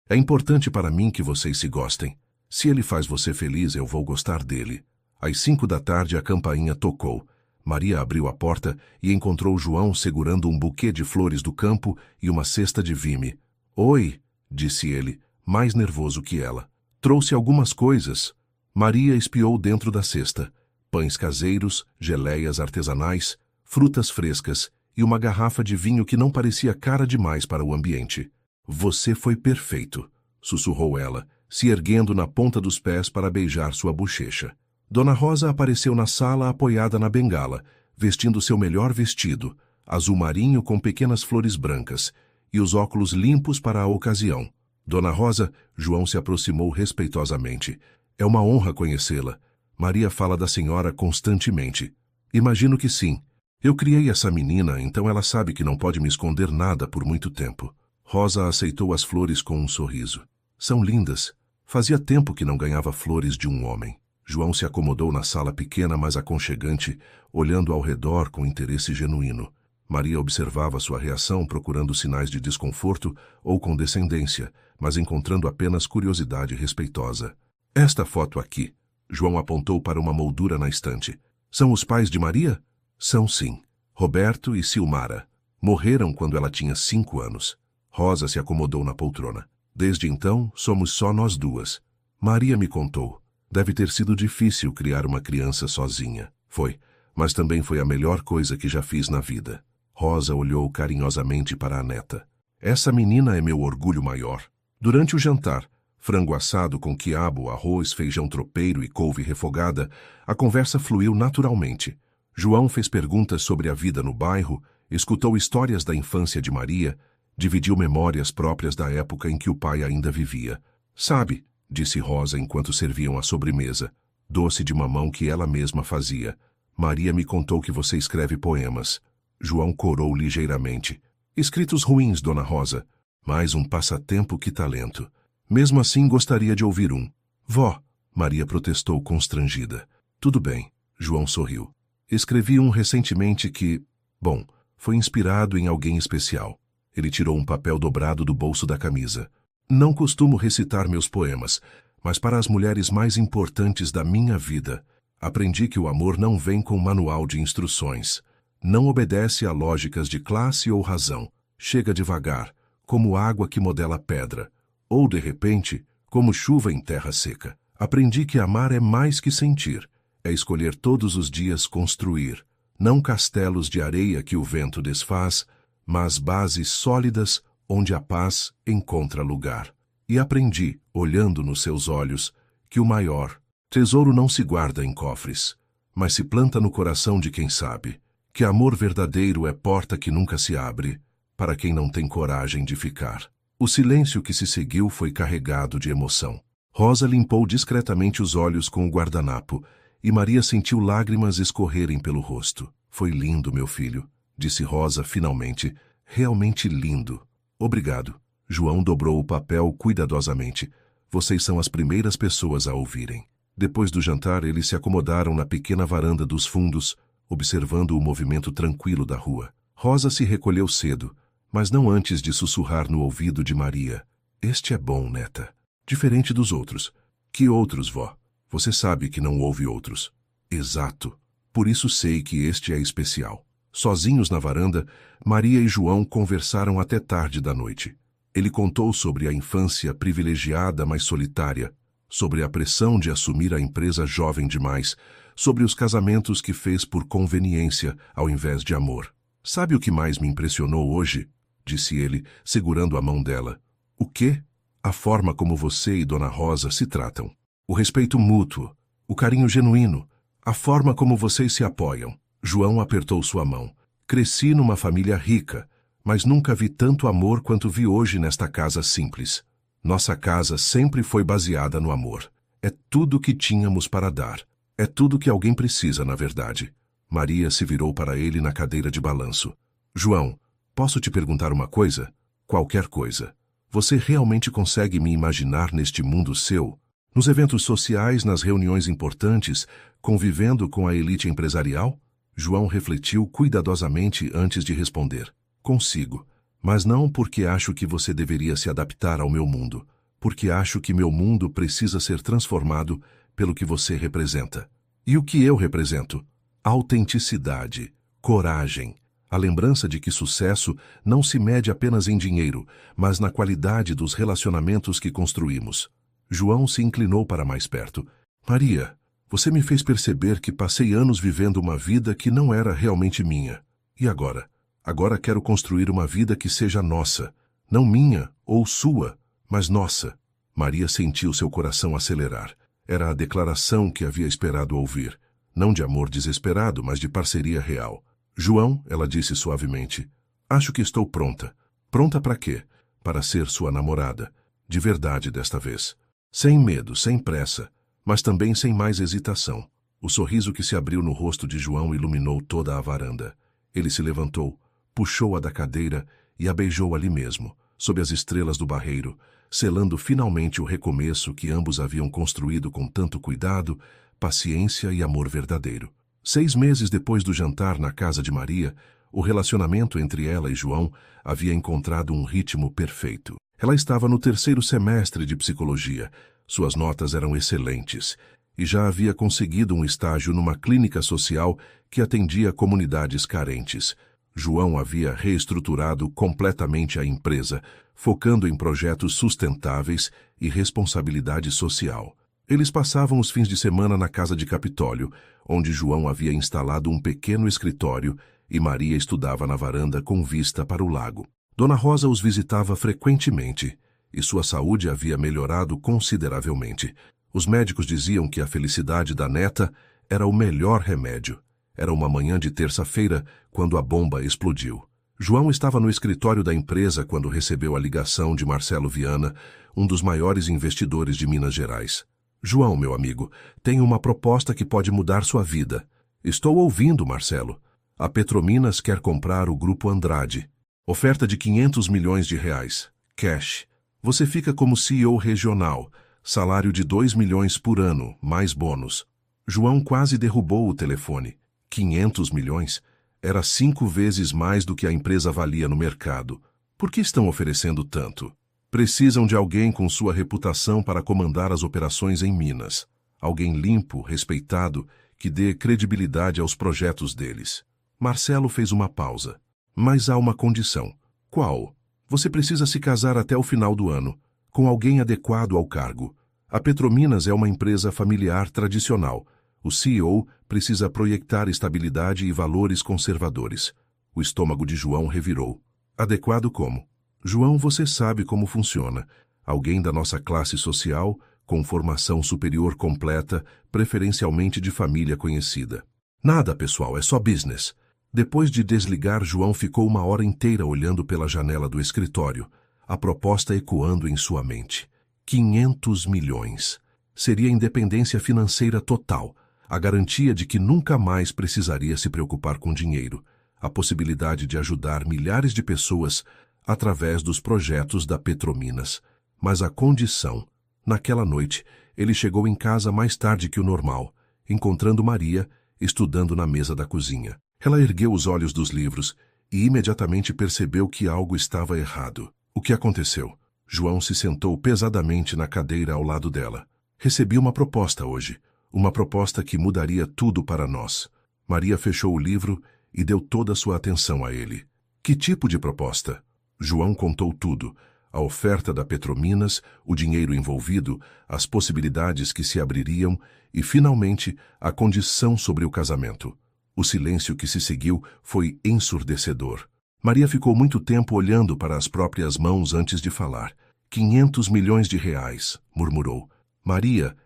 É importante para mim que vocês se gostem. Se ele faz você feliz, eu vou gostar dele. Às 5 da tarde a campainha tocou. Maria abriu a porta e encontrou João segurando um buquê de flores do campo e uma cesta de vime. Oi, disse ele, mais nervoso que ela. Trouxe algumas coisas. Maria espiou dentro da cesta. Pães caseiros, geleias artesanais, frutas frescas e uma garrafa de vinho que não parecia cara demais para o ambiente. Você foi perfeito, sussurrou ela, se erguendo na ponta dos pés para beijar sua bochecha. Dona Rosa apareceu na sala apoiada na bengala, vestindo seu melhor vestido, azul marinho com pequenas flores brancas, e os óculos limpos para a ocasião. Dona Rosa, João se aproximou respeitosamente. É uma honra conhecê-la. Maria fala da senhora constantemente. Imagino que sim. Eu criei essa menina, então ela sabe que não pode me esconder nada por muito tempo. Rosa aceitou as flores com um sorriso. São lindas. Fazia tempo que não ganhava flores de um homem. João se acomodou na sala pequena, mas aconchegante, olhando ao redor com interesse genuíno. Maria observava sua reação, procurando sinais de desconforto ou condescendência, mas encontrando apenas curiosidade respeitosa. Esta foto aqui. João apontou para uma moldura na estante. São os pais de Maria? São sim. Roberto e Silmara. Morreram quando ela tinha 5 anos. Rosa se acomodou na poltrona. Desde então, somos só nós duas. Maria me contou. Deve ter sido difícil criar uma criança sozinha. Foi, mas também foi a melhor coisa que já fiz na vida. Rosa olhou carinhosamente para a neta. Essa menina é meu orgulho maior. Durante o jantar, frango assado com quiabo, arroz, feijão tropeiro e couve refogada, a conversa fluiu naturalmente. João fez perguntas sobre a vida no bairro, escutou histórias da infância de Maria, dividiu memórias próprias da época em que o pai ainda vivia. Sabe, disse Rosa enquanto serviam a sobremesa, doce de mamão que ela mesma fazia. Maria me contou que você escreve poemas. João corou ligeiramente. Escritos ruins, Dona Rosa. Mais um passatempo que talento. Mesmo assim, gostaria de ouvir um. Vó, Maria protestou constrangida. Tudo bem, João sorriu. Escrevi um recentemente que, bom, foi inspirado em alguém especial. Ele tirou um papel dobrado do bolso da camisa. Não costumo recitar meus poemas, mas para as mulheres mais importantes da minha vida, aprendi que o amor não vem com manual de instruções. Não obedece a lógicas de classe ou razão. Chega devagar, como água que modela pedra. Ou, de repente, como chuva em terra seca. Aprendi que amar é mais que sentir. É escolher todos os dias construir. Não castelos de areia que o vento desfaz, mas bases sólidas onde a paz encontra lugar. E aprendi, olhando nos seus olhos, que o maior tesouro não se guarda em cofres, mas se planta no coração de quem sabe. Que amor verdadeiro é porta que nunca se abre, para quem não tem coragem de ficar. O silêncio que se seguiu foi carregado de emoção. Rosa limpou discretamente os olhos com o guardanapo, e Maria sentiu lágrimas escorrerem pelo rosto. Foi lindo, meu filho, disse Rosa finalmente. Realmente lindo. Obrigado. João dobrou o papel cuidadosamente. Vocês são as primeiras pessoas a ouvirem. Depois do jantar, eles se acomodaram na pequena varanda dos fundos, observando o movimento tranquilo da rua. Rosa se recolheu cedo, mas não antes de sussurrar no ouvido de Maria. Este é bom, neta. Diferente dos outros. Que outros, vó? Você sabe que não houve outros. Exato. Por isso sei que este é especial. Sozinhos na varanda, Maria e João conversaram até tarde da noite. Ele contou sobre a infância privilegiada, mas solitária, sobre a pressão de assumir a empresa jovem demais, sobre os casamentos que fez por conveniência ao invés de amor. Sabe o que mais me impressionou hoje? Disse ele, segurando a mão dela. O quê? A forma como você e Dona Rosa se tratam. O respeito mútuo, o carinho genuíno, a forma como vocês se apoiam. João apertou sua mão. Cresci numa família rica, mas nunca vi tanto amor quanto vi hoje nesta casa simples. Nossa casa sempre foi baseada no amor. É tudo que tínhamos para dar. É tudo que alguém precisa, na verdade. Maria se virou para ele na cadeira de balanço. João, posso te perguntar uma coisa? Qualquer coisa. Você realmente consegue me imaginar neste mundo seu? Nos eventos sociais, nas reuniões importantes, convivendo com a elite empresarial? João refletiu cuidadosamente antes de responder. Consigo, mas não porque acho que você deveria se adaptar ao meu mundo, porque acho que meu mundo precisa ser transformado pelo que você representa. E o que eu represento? Autenticidade, coragem, a lembrança de que sucesso não se mede apenas em dinheiro, mas na qualidade dos relacionamentos que construímos. João se inclinou para mais perto. Maria, você me fez perceber que passei anos vivendo uma vida que não era realmente minha. E agora? Agora quero construir uma vida que seja nossa. Não minha ou sua, mas nossa. Maria sentiu seu coração acelerar. Era a declaração que havia esperado ouvir. Não de amor desesperado, mas de parceria real. João, ela disse suavemente, acho que estou pronta. Pronta para quê? Para ser sua namorada. De verdade desta vez. Sem medo, sem pressa, mas também sem mais hesitação. O sorriso que se abriu no rosto de João iluminou toda a varanda. Ele se levantou, puxou-a da cadeira e a beijou ali mesmo, sob as estrelas do barreiro, selando finalmente o recomeço que ambos haviam construído com tanto cuidado, paciência e amor verdadeiro. 6 meses depois do jantar na casa de Maria, o relacionamento entre ela e João havia encontrado um ritmo perfeito. Ela estava no 3º semestre de psicologia, suas notas eram excelentes, e já havia conseguido um estágio numa clínica social que atendia comunidades carentes. João havia reestruturado completamente a empresa, focando em projetos sustentáveis e responsabilidade social. Eles passavam os fins de semana na casa de Capitólio, onde João havia instalado um pequeno escritório e Maria estudava na varanda com vista para o lago. Dona Rosa os visitava frequentemente e sua saúde havia melhorado consideravelmente. Os médicos diziam que a felicidade da neta era o melhor remédio. Era uma manhã de terça-feira quando a bomba explodiu. João estava no escritório da empresa quando recebeu a ligação de Marcelo Viana, um dos maiores investidores de Minas Gerais. João, meu amigo, tenho uma proposta que pode mudar sua vida. Estou ouvindo, Marcelo. A Petrominas quer comprar o Grupo Andrade. Oferta de 500 milhões de reais. Cash. Você fica como CEO regional. Salário de 2 milhões por ano, mais bônus. João quase derrubou o telefone. 500 milhões? Era 5 vezes mais do que a empresa valia no mercado. Por que estão oferecendo tanto? Precisam de alguém com sua reputação para comandar as operações em Minas. Alguém limpo, respeitado, que dê credibilidade aos projetos deles. Marcelo fez uma pausa. Mas há uma condição. Qual? Você precisa se casar até o final do ano, com alguém adequado ao cargo. A Petrominas é uma empresa familiar tradicional. O CEO precisa projetar estabilidade e valores conservadores. O estômago de João revirou. Adequado como? João, você sabe como funciona. Alguém da nossa classe social, com formação superior completa, preferencialmente de família conhecida. Nada, pessoal, é só business. Depois de desligar, João ficou uma hora inteira olhando pela janela do escritório, a proposta ecoando em sua mente. 500 milhões. Seria independência financeira total, a garantia de que nunca mais precisaria se preocupar com dinheiro, a possibilidade de ajudar milhares de pessoas através dos projetos da Petrominas. Mas a condição, naquela noite, ele chegou em casa mais tarde que o normal, encontrando Maria, estudando na mesa da cozinha. Ela ergueu os olhos dos livros e imediatamente percebeu que algo estava errado. O que aconteceu? João se sentou pesadamente na cadeira ao lado dela. Recebi uma proposta hoje. Uma proposta que mudaria tudo para nós. Maria fechou o livro e deu toda a sua atenção a ele. Que tipo de proposta? João contou tudo. A oferta da Petrominas, o dinheiro envolvido, as possibilidades que se abririam e, finalmente, a condição sobre o casamento. O silêncio que se seguiu foi ensurdecedor. Maria ficou muito tempo olhando para as próprias mãos antes de falar. 500 milhões de reais, murmurou. Maria,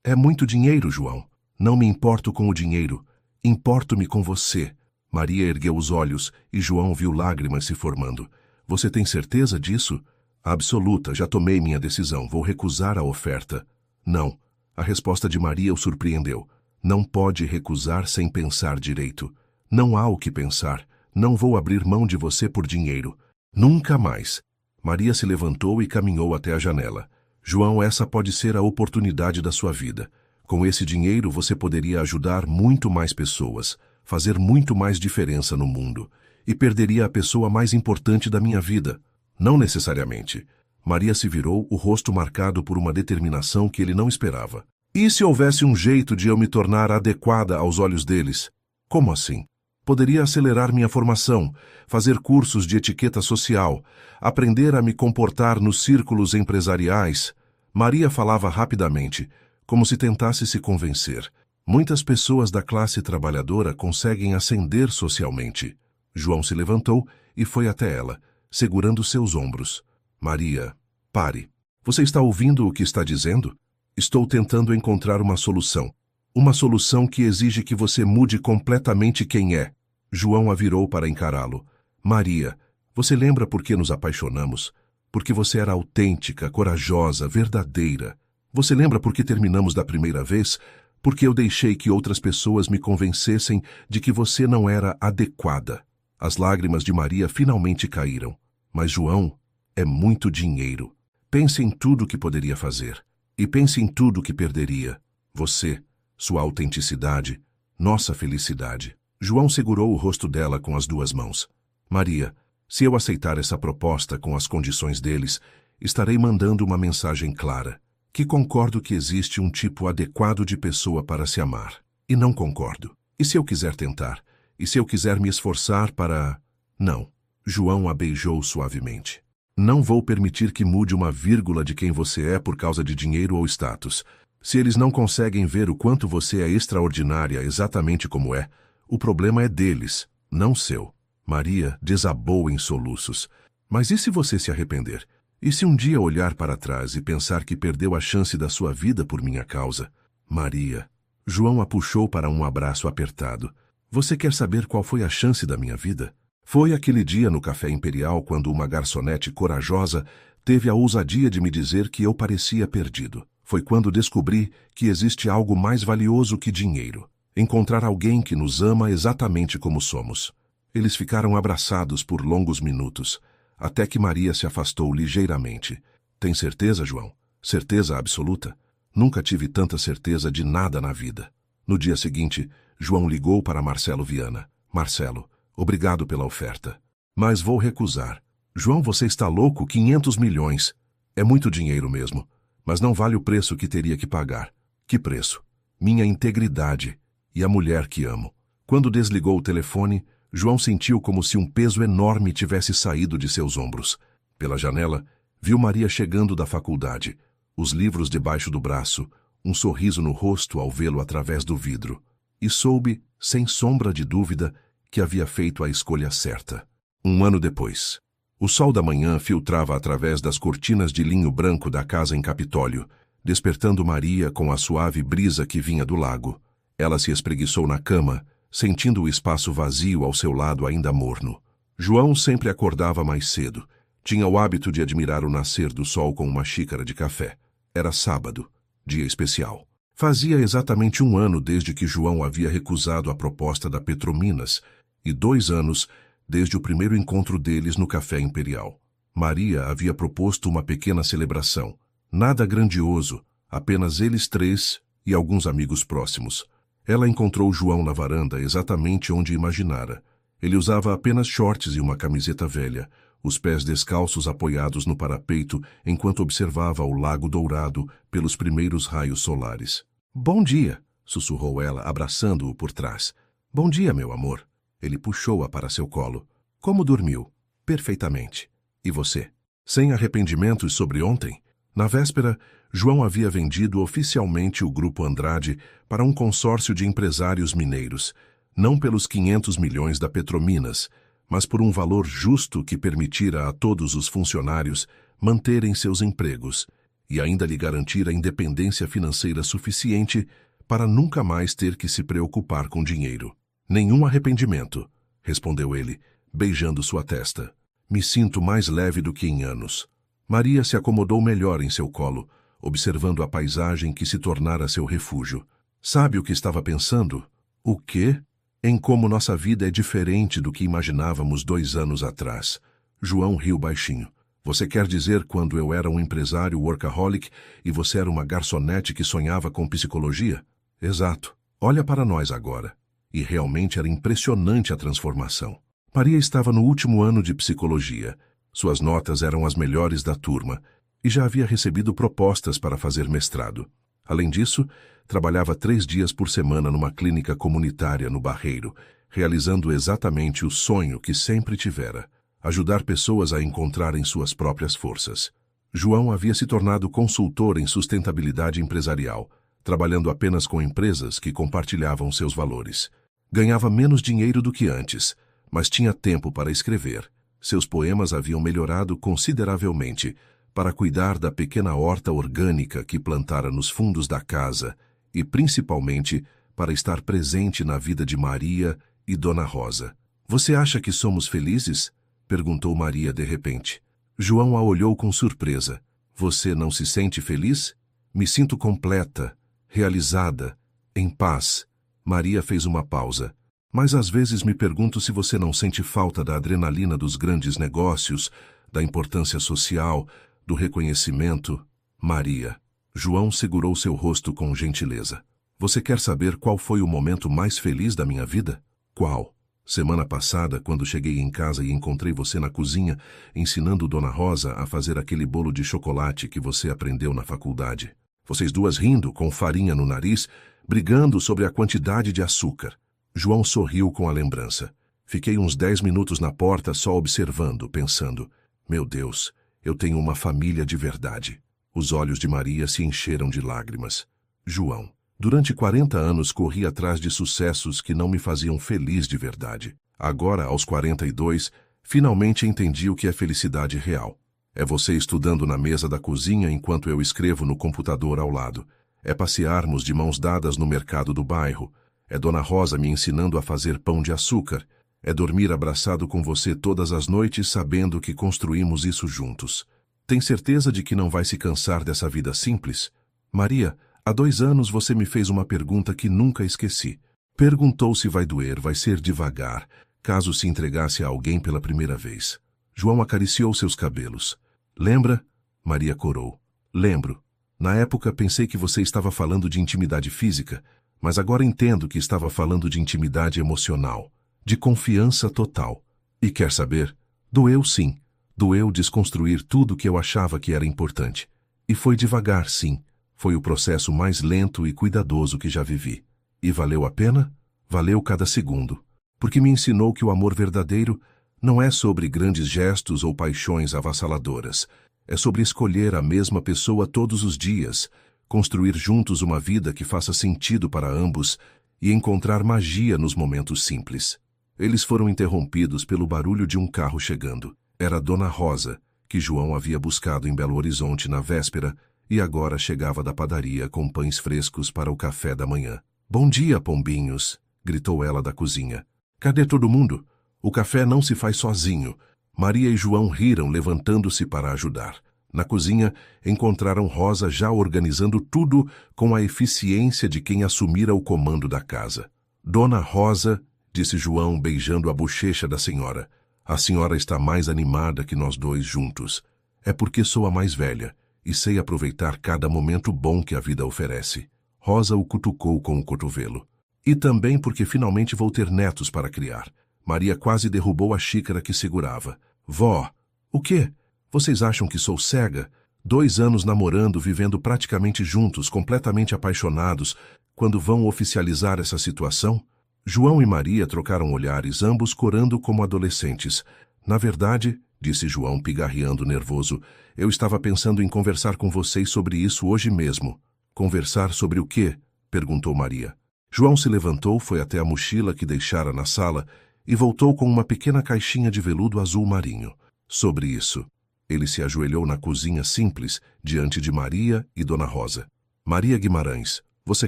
É muito dinheiro, João. Não me importo com o dinheiro. Importo-me com você. Maria ergueu os olhos e João viu lágrimas se formando. Você tem certeza disso? Absoluta, já tomei minha decisão. Vou recusar a oferta. Não. A resposta de Maria o surpreendeu. Não pode recusar sem pensar direito. Não há o que pensar. Não vou abrir mão de você por dinheiro. Nunca mais. Maria se levantou e caminhou até a janela. João, essa pode ser a oportunidade da sua vida. Com esse dinheiro você poderia ajudar muito mais pessoas, fazer muito mais diferença no mundo. E perderia a pessoa mais importante da minha vida. Não necessariamente. Maria se virou, o rosto marcado por uma determinação que ele não esperava. E se houvesse um jeito de eu me tornar adequada aos olhos deles? Como assim? Poderia acelerar minha formação, fazer cursos de etiqueta social, aprender a me comportar nos círculos empresariais. Maria falava rapidamente, como se tentasse se convencer. Muitas pessoas da classe trabalhadora conseguem ascender socialmente. João se levantou e foi até ela, segurando seus ombros. Maria, pare. Você está ouvindo o que está dizendo? Estou tentando encontrar uma solução. Uma solução que exige que você mude completamente quem é. João a virou para encará-lo. Maria, você lembra por que nos apaixonamos? Porque você era autêntica, corajosa, verdadeira. Você lembra por que terminamos da primeira vez? Porque eu deixei que outras pessoas me convencessem de que você não era adequada. As lágrimas de Maria finalmente caíram. Mas João, é muito dinheiro. Pense em tudo que poderia fazer. E pense em tudo que perderia. Você, sua autenticidade, nossa felicidade. João segurou o rosto dela com as duas mãos. Maria, se eu aceitar essa proposta com as condições deles, estarei mandando uma mensagem clara. Que concordo que existe um tipo adequado de pessoa para se amar. E não concordo. E se eu quiser tentar? E se eu quiser me esforçar para... Não. João a beijou suavemente. Não vou permitir que mude uma vírgula de quem você é por causa de dinheiro ou status. Se eles não conseguem ver o quanto você é extraordinária exatamente como é, o problema é deles, não seu. Maria desabou em soluços. Mas e se você se arrepender? E se um dia olhar para trás e pensar que perdeu a chance da sua vida por minha causa? Maria. João a puxou para um abraço apertado. Você quer saber qual foi a chance da minha vida? Foi aquele dia no Café Imperial quando uma garçonete corajosa teve a ousadia de me dizer que eu parecia perdido. Foi quando descobri que existe algo mais valioso que dinheiro. Encontrar alguém que nos ama exatamente como somos. Eles ficaram abraçados por longos minutos, até que Maria se afastou ligeiramente. Tem certeza, João? Certeza absoluta? Nunca tive tanta certeza de nada na vida. No dia seguinte, João ligou para Marcelo Viana. Marcelo, obrigado pela oferta. Mas vou recusar. João, você está louco? 500 milhões. É muito dinheiro mesmo. Mas não vale o preço que teria que pagar. Que preço? Minha integridade e a mulher que amo. Quando desligou o telefone, João sentiu como se um peso enorme tivesse saído de seus ombros. Pela janela, viu Maria chegando da faculdade, os livros debaixo do braço, um sorriso no rosto ao vê-lo através do vidro. E soube, sem sombra de dúvida, que havia feito a escolha certa. Um ano depois, o sol da manhã filtrava através das cortinas de linho branco da casa em Capitólio, despertando Maria com a suave brisa que vinha do lago. Ela se espreguiçou na cama, sentindo o espaço vazio ao seu lado ainda morno. João sempre acordava mais cedo. Tinha o hábito de admirar o nascer do sol com uma xícara de café. Era sábado, dia especial. Fazia exatamente 1 ano desde que João havia recusado a proposta da Petrominas e 2 anos desde o primeiro encontro deles no Café Imperial. Maria havia proposto uma pequena celebração. Nada grandioso, apenas eles 3 e alguns amigos próximos. Ela encontrou João na varanda exatamente onde imaginara. Ele usava apenas shorts e uma camiseta velha, os pés descalços apoiados no parapeito enquanto observava o lago dourado pelos primeiros raios solares. "Bom dia", sussurrou ela, abraçando-o por trás. "Bom dia, meu amor." Ele puxou-a para seu colo. "Como dormiu?" "Perfeitamente. E você?" Sem arrependimentos sobre ontem? Na véspera, João havia vendido oficialmente o Grupo Andrade para um consórcio de empresários mineiros, não pelos 500 milhões da Petrominas, mas por um valor justo que permitira a todos os funcionários manterem seus empregos e ainda lhe garantir a independência financeira suficiente para nunca mais ter que se preocupar com dinheiro. "Nenhum arrependimento", respondeu ele, beijando sua testa. "Me sinto mais leve do que em anos." Maria se acomodou melhor em seu colo, observando a paisagem que se tornara seu refúgio. "Sabe o que estava pensando?" "O quê?" "Em como nossa vida é diferente do que imaginávamos 2 anos atrás." João riu baixinho. "Você quer dizer quando eu era um empresário workaholic e você era uma garçonete que sonhava com psicologia?" "Exato. Olha para nós agora." E realmente era impressionante a transformação. Maria estava no último ano de psicologia. Suas notas eram as melhores da turma e já havia recebido propostas para fazer mestrado. Além disso, trabalhava 3 dias por semana numa clínica comunitária no Barreiro, realizando exatamente o sonho que sempre tivera: ajudar pessoas a encontrarem suas próprias forças. João havia se tornado consultor em sustentabilidade empresarial, trabalhando apenas com empresas que compartilhavam seus valores. Ganhava menos dinheiro do que antes, mas tinha tempo para escrever. Seus poemas haviam melhorado consideravelmente para cuidar da pequena horta orgânica que plantara nos fundos da casa e, principalmente, para estar presente na vida de Maria e Dona Rosa. Você acha que somos felizes? Perguntou Maria de repente. João a olhou com surpresa. Você não se sente feliz? Me sinto completa, realizada, em paz. Maria fez uma pausa. Mas às vezes me pergunto se você não sente falta da adrenalina dos grandes negócios, da importância social, do reconhecimento. Maria. João segurou seu rosto com gentileza. Você quer saber qual foi o momento mais feliz da minha vida? Qual? Semana passada, quando cheguei em casa e encontrei você na cozinha, ensinando Dona Rosa a fazer aquele bolo de chocolate que você aprendeu na faculdade. Vocês duas rindo, com farinha no nariz, brigando sobre a quantidade de açúcar. João sorriu com a lembrança. Fiquei uns 10 minutos na porta só observando, pensando, meu Deus, eu tenho uma família de verdade. Os olhos de Maria se encheram de lágrimas. João. Durante 40 anos corri atrás de sucessos que não me faziam feliz de verdade. Agora, aos 42, finalmente entendi o que é felicidade real. É você estudando na mesa da cozinha enquanto eu escrevo no computador ao lado. É passearmos de mãos dadas no mercado do bairro. É Dona Rosa me ensinando a fazer pão de açúcar. É dormir abraçado com você todas as noites sabendo que construímos isso juntos. Tem certeza de que não vai se cansar dessa vida simples? Maria, há 2 anos você me fez uma pergunta que nunca esqueci. Perguntou se vai doer, vai ser devagar, caso se entregasse a alguém pela primeira vez. João acariciou seus cabelos. Lembra? Maria corou. Lembro. Na época pensei que você estava falando de intimidade física, mas agora entendo que estava falando de intimidade emocional, de confiança total. E quer saber? Doeu sim. Doeu desconstruir tudo que eu achava que era importante. E foi devagar, sim. Foi o processo mais lento e cuidadoso que já vivi. E valeu a pena? Valeu cada segundo. Porque me ensinou que o amor verdadeiro não é sobre grandes gestos ou paixões avassaladoras. É sobre escolher a mesma pessoa todos os dias, construir juntos uma vida que faça sentido para ambos e encontrar magia nos momentos simples. Eles foram interrompidos pelo barulho de um carro chegando. Era Dona Rosa, que João havia buscado em Belo Horizonte na véspera e agora chegava da padaria com pães frescos para o café da manhã. Bom dia, pombinhos, gritou ela da cozinha. Cadê todo mundo? O café não se faz sozinho. Maria e João riram, levantando-se para ajudar. Na cozinha, encontraram Rosa já organizando tudo com a eficiência de quem assumira o comando da casa. Dona Rosa, disse João, beijando a bochecha da senhora, a senhora está mais animada que nós dois juntos. É porque sou a mais velha e sei aproveitar cada momento bom que a vida oferece. Rosa o cutucou com o cotovelo. E também porque finalmente vou ter netos para criar. Maria quase derrubou a xícara que segurava. Vó, o quê? Vocês acham que sou cega? 2 anos namorando, vivendo praticamente juntos, completamente apaixonados, quando vão oficializar essa situação? João e Maria trocaram olhares, ambos corando como adolescentes. Na verdade, disse João, pigarreando nervoso, eu estava pensando em conversar com vocês sobre isso hoje mesmo. Conversar sobre o quê? Perguntou Maria. João se levantou, foi até a mochila que deixara na sala e voltou com uma pequena caixinha de veludo azul marinho. Sobre isso. Ele se ajoelhou na cozinha simples, diante de Maria e Dona Rosa. Maria Guimarães, você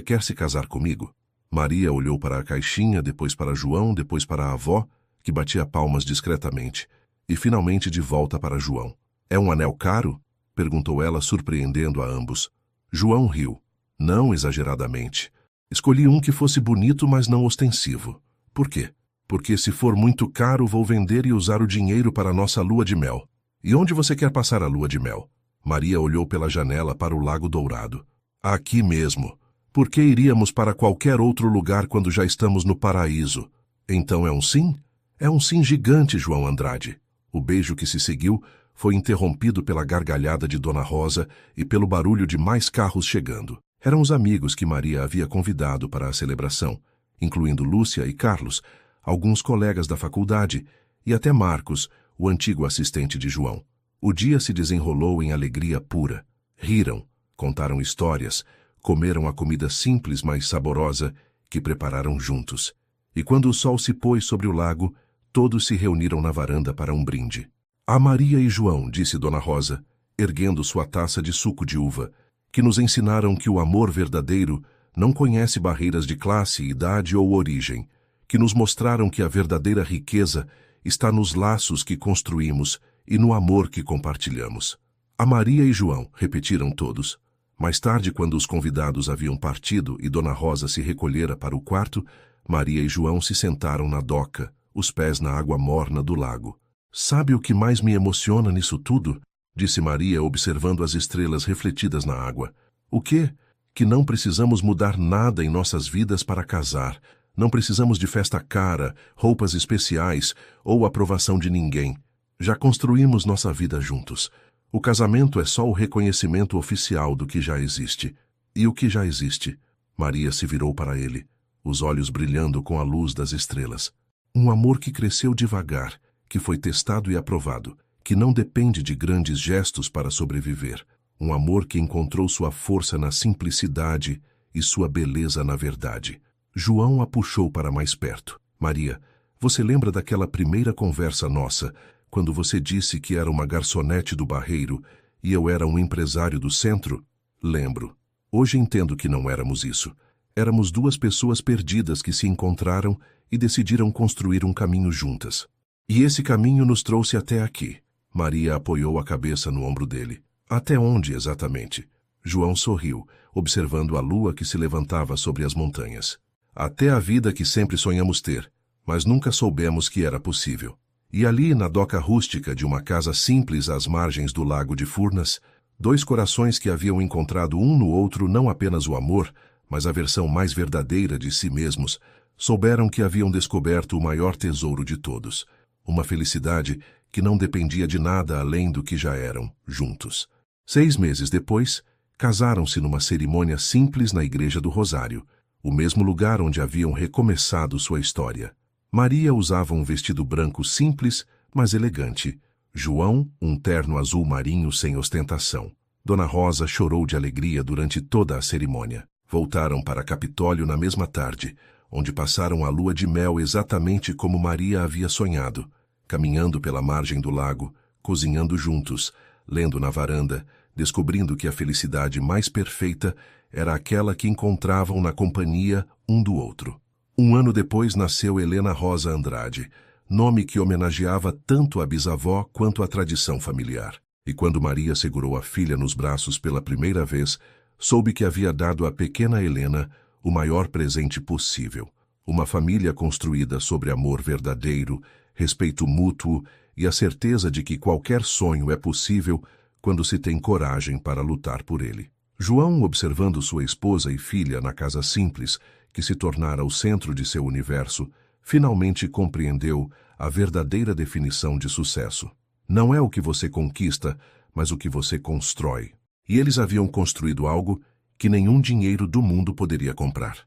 quer se casar comigo? Maria olhou para a caixinha, depois para João, depois para a avó, que batia palmas discretamente, e finalmente de volta para João. É um anel caro? Perguntou ela, surpreendendo a ambos. João riu. Não exageradamente. Escolhi um que fosse bonito, mas não ostensivo. Por quê? Porque se for muito caro, vou vender e usar o dinheiro para nossa lua de mel. E onde você quer passar a lua de mel? Maria olhou pela janela para o Lago Dourado. Aqui mesmo. Por que iríamos para qualquer outro lugar quando já estamos no paraíso? Então é um sim? É um sim gigante, João Andrade. O beijo que se seguiu foi interrompido pela gargalhada de Dona Rosa e pelo barulho de mais carros chegando. Eram os amigos que Maria havia convidado para a celebração, incluindo Lúcia e Carlos, alguns colegas da faculdade e até Marcos, o antigo assistente de João. O dia se desenrolou em alegria pura. Riram, contaram histórias, comeram a comida simples, mas saborosa, que prepararam juntos. E quando o sol se pôs sobre o lago, todos se reuniram na varanda para um brinde. A Maria e João, disse Dona Rosa, erguendo sua taça de suco de uva, que nos ensinaram que o amor verdadeiro não conhece barreiras de classe, idade ou origem, que nos mostraram que a verdadeira riqueza está nos laços que construímos e no amor que compartilhamos. A Maria e João, repetiram todos. Mais tarde, quando os convidados haviam partido e Dona Rosa se recolhera para o quarto, Maria e João se sentaram na doca, os pés na água morna do lago. Sabe o que mais me emociona nisso tudo? Disse Maria, observando as estrelas refletidas na água. O quê? Que não precisamos mudar nada em nossas vidas para casar. Não precisamos de festa cara, roupas especiais ou aprovação de ninguém. Já construímos nossa vida juntos. O casamento é só o reconhecimento oficial do que já existe. E o que já existe? Maria se virou para ele, os olhos brilhando com a luz das estrelas. Um amor que cresceu devagar, que foi testado e aprovado, que não depende de grandes gestos para sobreviver. Um amor que encontrou sua força na simplicidade e sua beleza na verdade. João a puxou para mais perto. Maria, você lembra daquela primeira conversa nossa, quando você disse que era uma garçonete do Barreiro e eu era um empresário do centro? Lembro. Hoje entendo que não éramos isso. Éramos duas pessoas perdidas que se encontraram e decidiram construir um caminho juntas. E esse caminho nos trouxe até aqui. Maria apoiou a cabeça no ombro dele. Até onde, exatamente? João sorriu, observando a lua que se levantava sobre as montanhas. Até a vida que sempre sonhamos ter, mas nunca soubemos que era possível. E ali, na doca rústica de uma casa simples às margens do lago de Furnas, dois corações que haviam encontrado um no outro não apenas o amor, mas a versão mais verdadeira de si mesmos, souberam que haviam descoberto o maior tesouro de todos. Uma felicidade que não dependia de nada além do que já eram, juntos. 6 meses depois, casaram-se numa cerimônia simples na Igreja do Rosário, o mesmo lugar onde haviam recomeçado sua história. Maria usava um vestido branco simples, mas elegante. João, um terno azul marinho sem ostentação. Dona Rosa chorou de alegria durante toda a cerimônia. Voltaram para Capitólio na mesma tarde, onde passaram a lua de mel exatamente como Maria havia sonhado, caminhando pela margem do lago, cozinhando juntos, lendo na varanda, descobrindo que a felicidade mais perfeita era aquela que encontravam na companhia um do outro. 1 ano depois nasceu Helena Rosa Andrade, nome que homenageava tanto a bisavó quanto a tradição familiar. E quando Maria segurou a filha nos braços pela primeira vez, soube que havia dado à pequena Helena o maior presente possível. Uma família construída sobre amor verdadeiro, respeito mútuo e a certeza de que qualquer sonho é possível quando se tem coragem para lutar por ele. João, observando sua esposa e filha na casa simples, que se tornara o centro de seu universo, finalmente compreendeu a verdadeira definição de sucesso. Não é o que você conquista, mas o que você constrói. E eles haviam construído algo que nenhum dinheiro do mundo poderia comprar.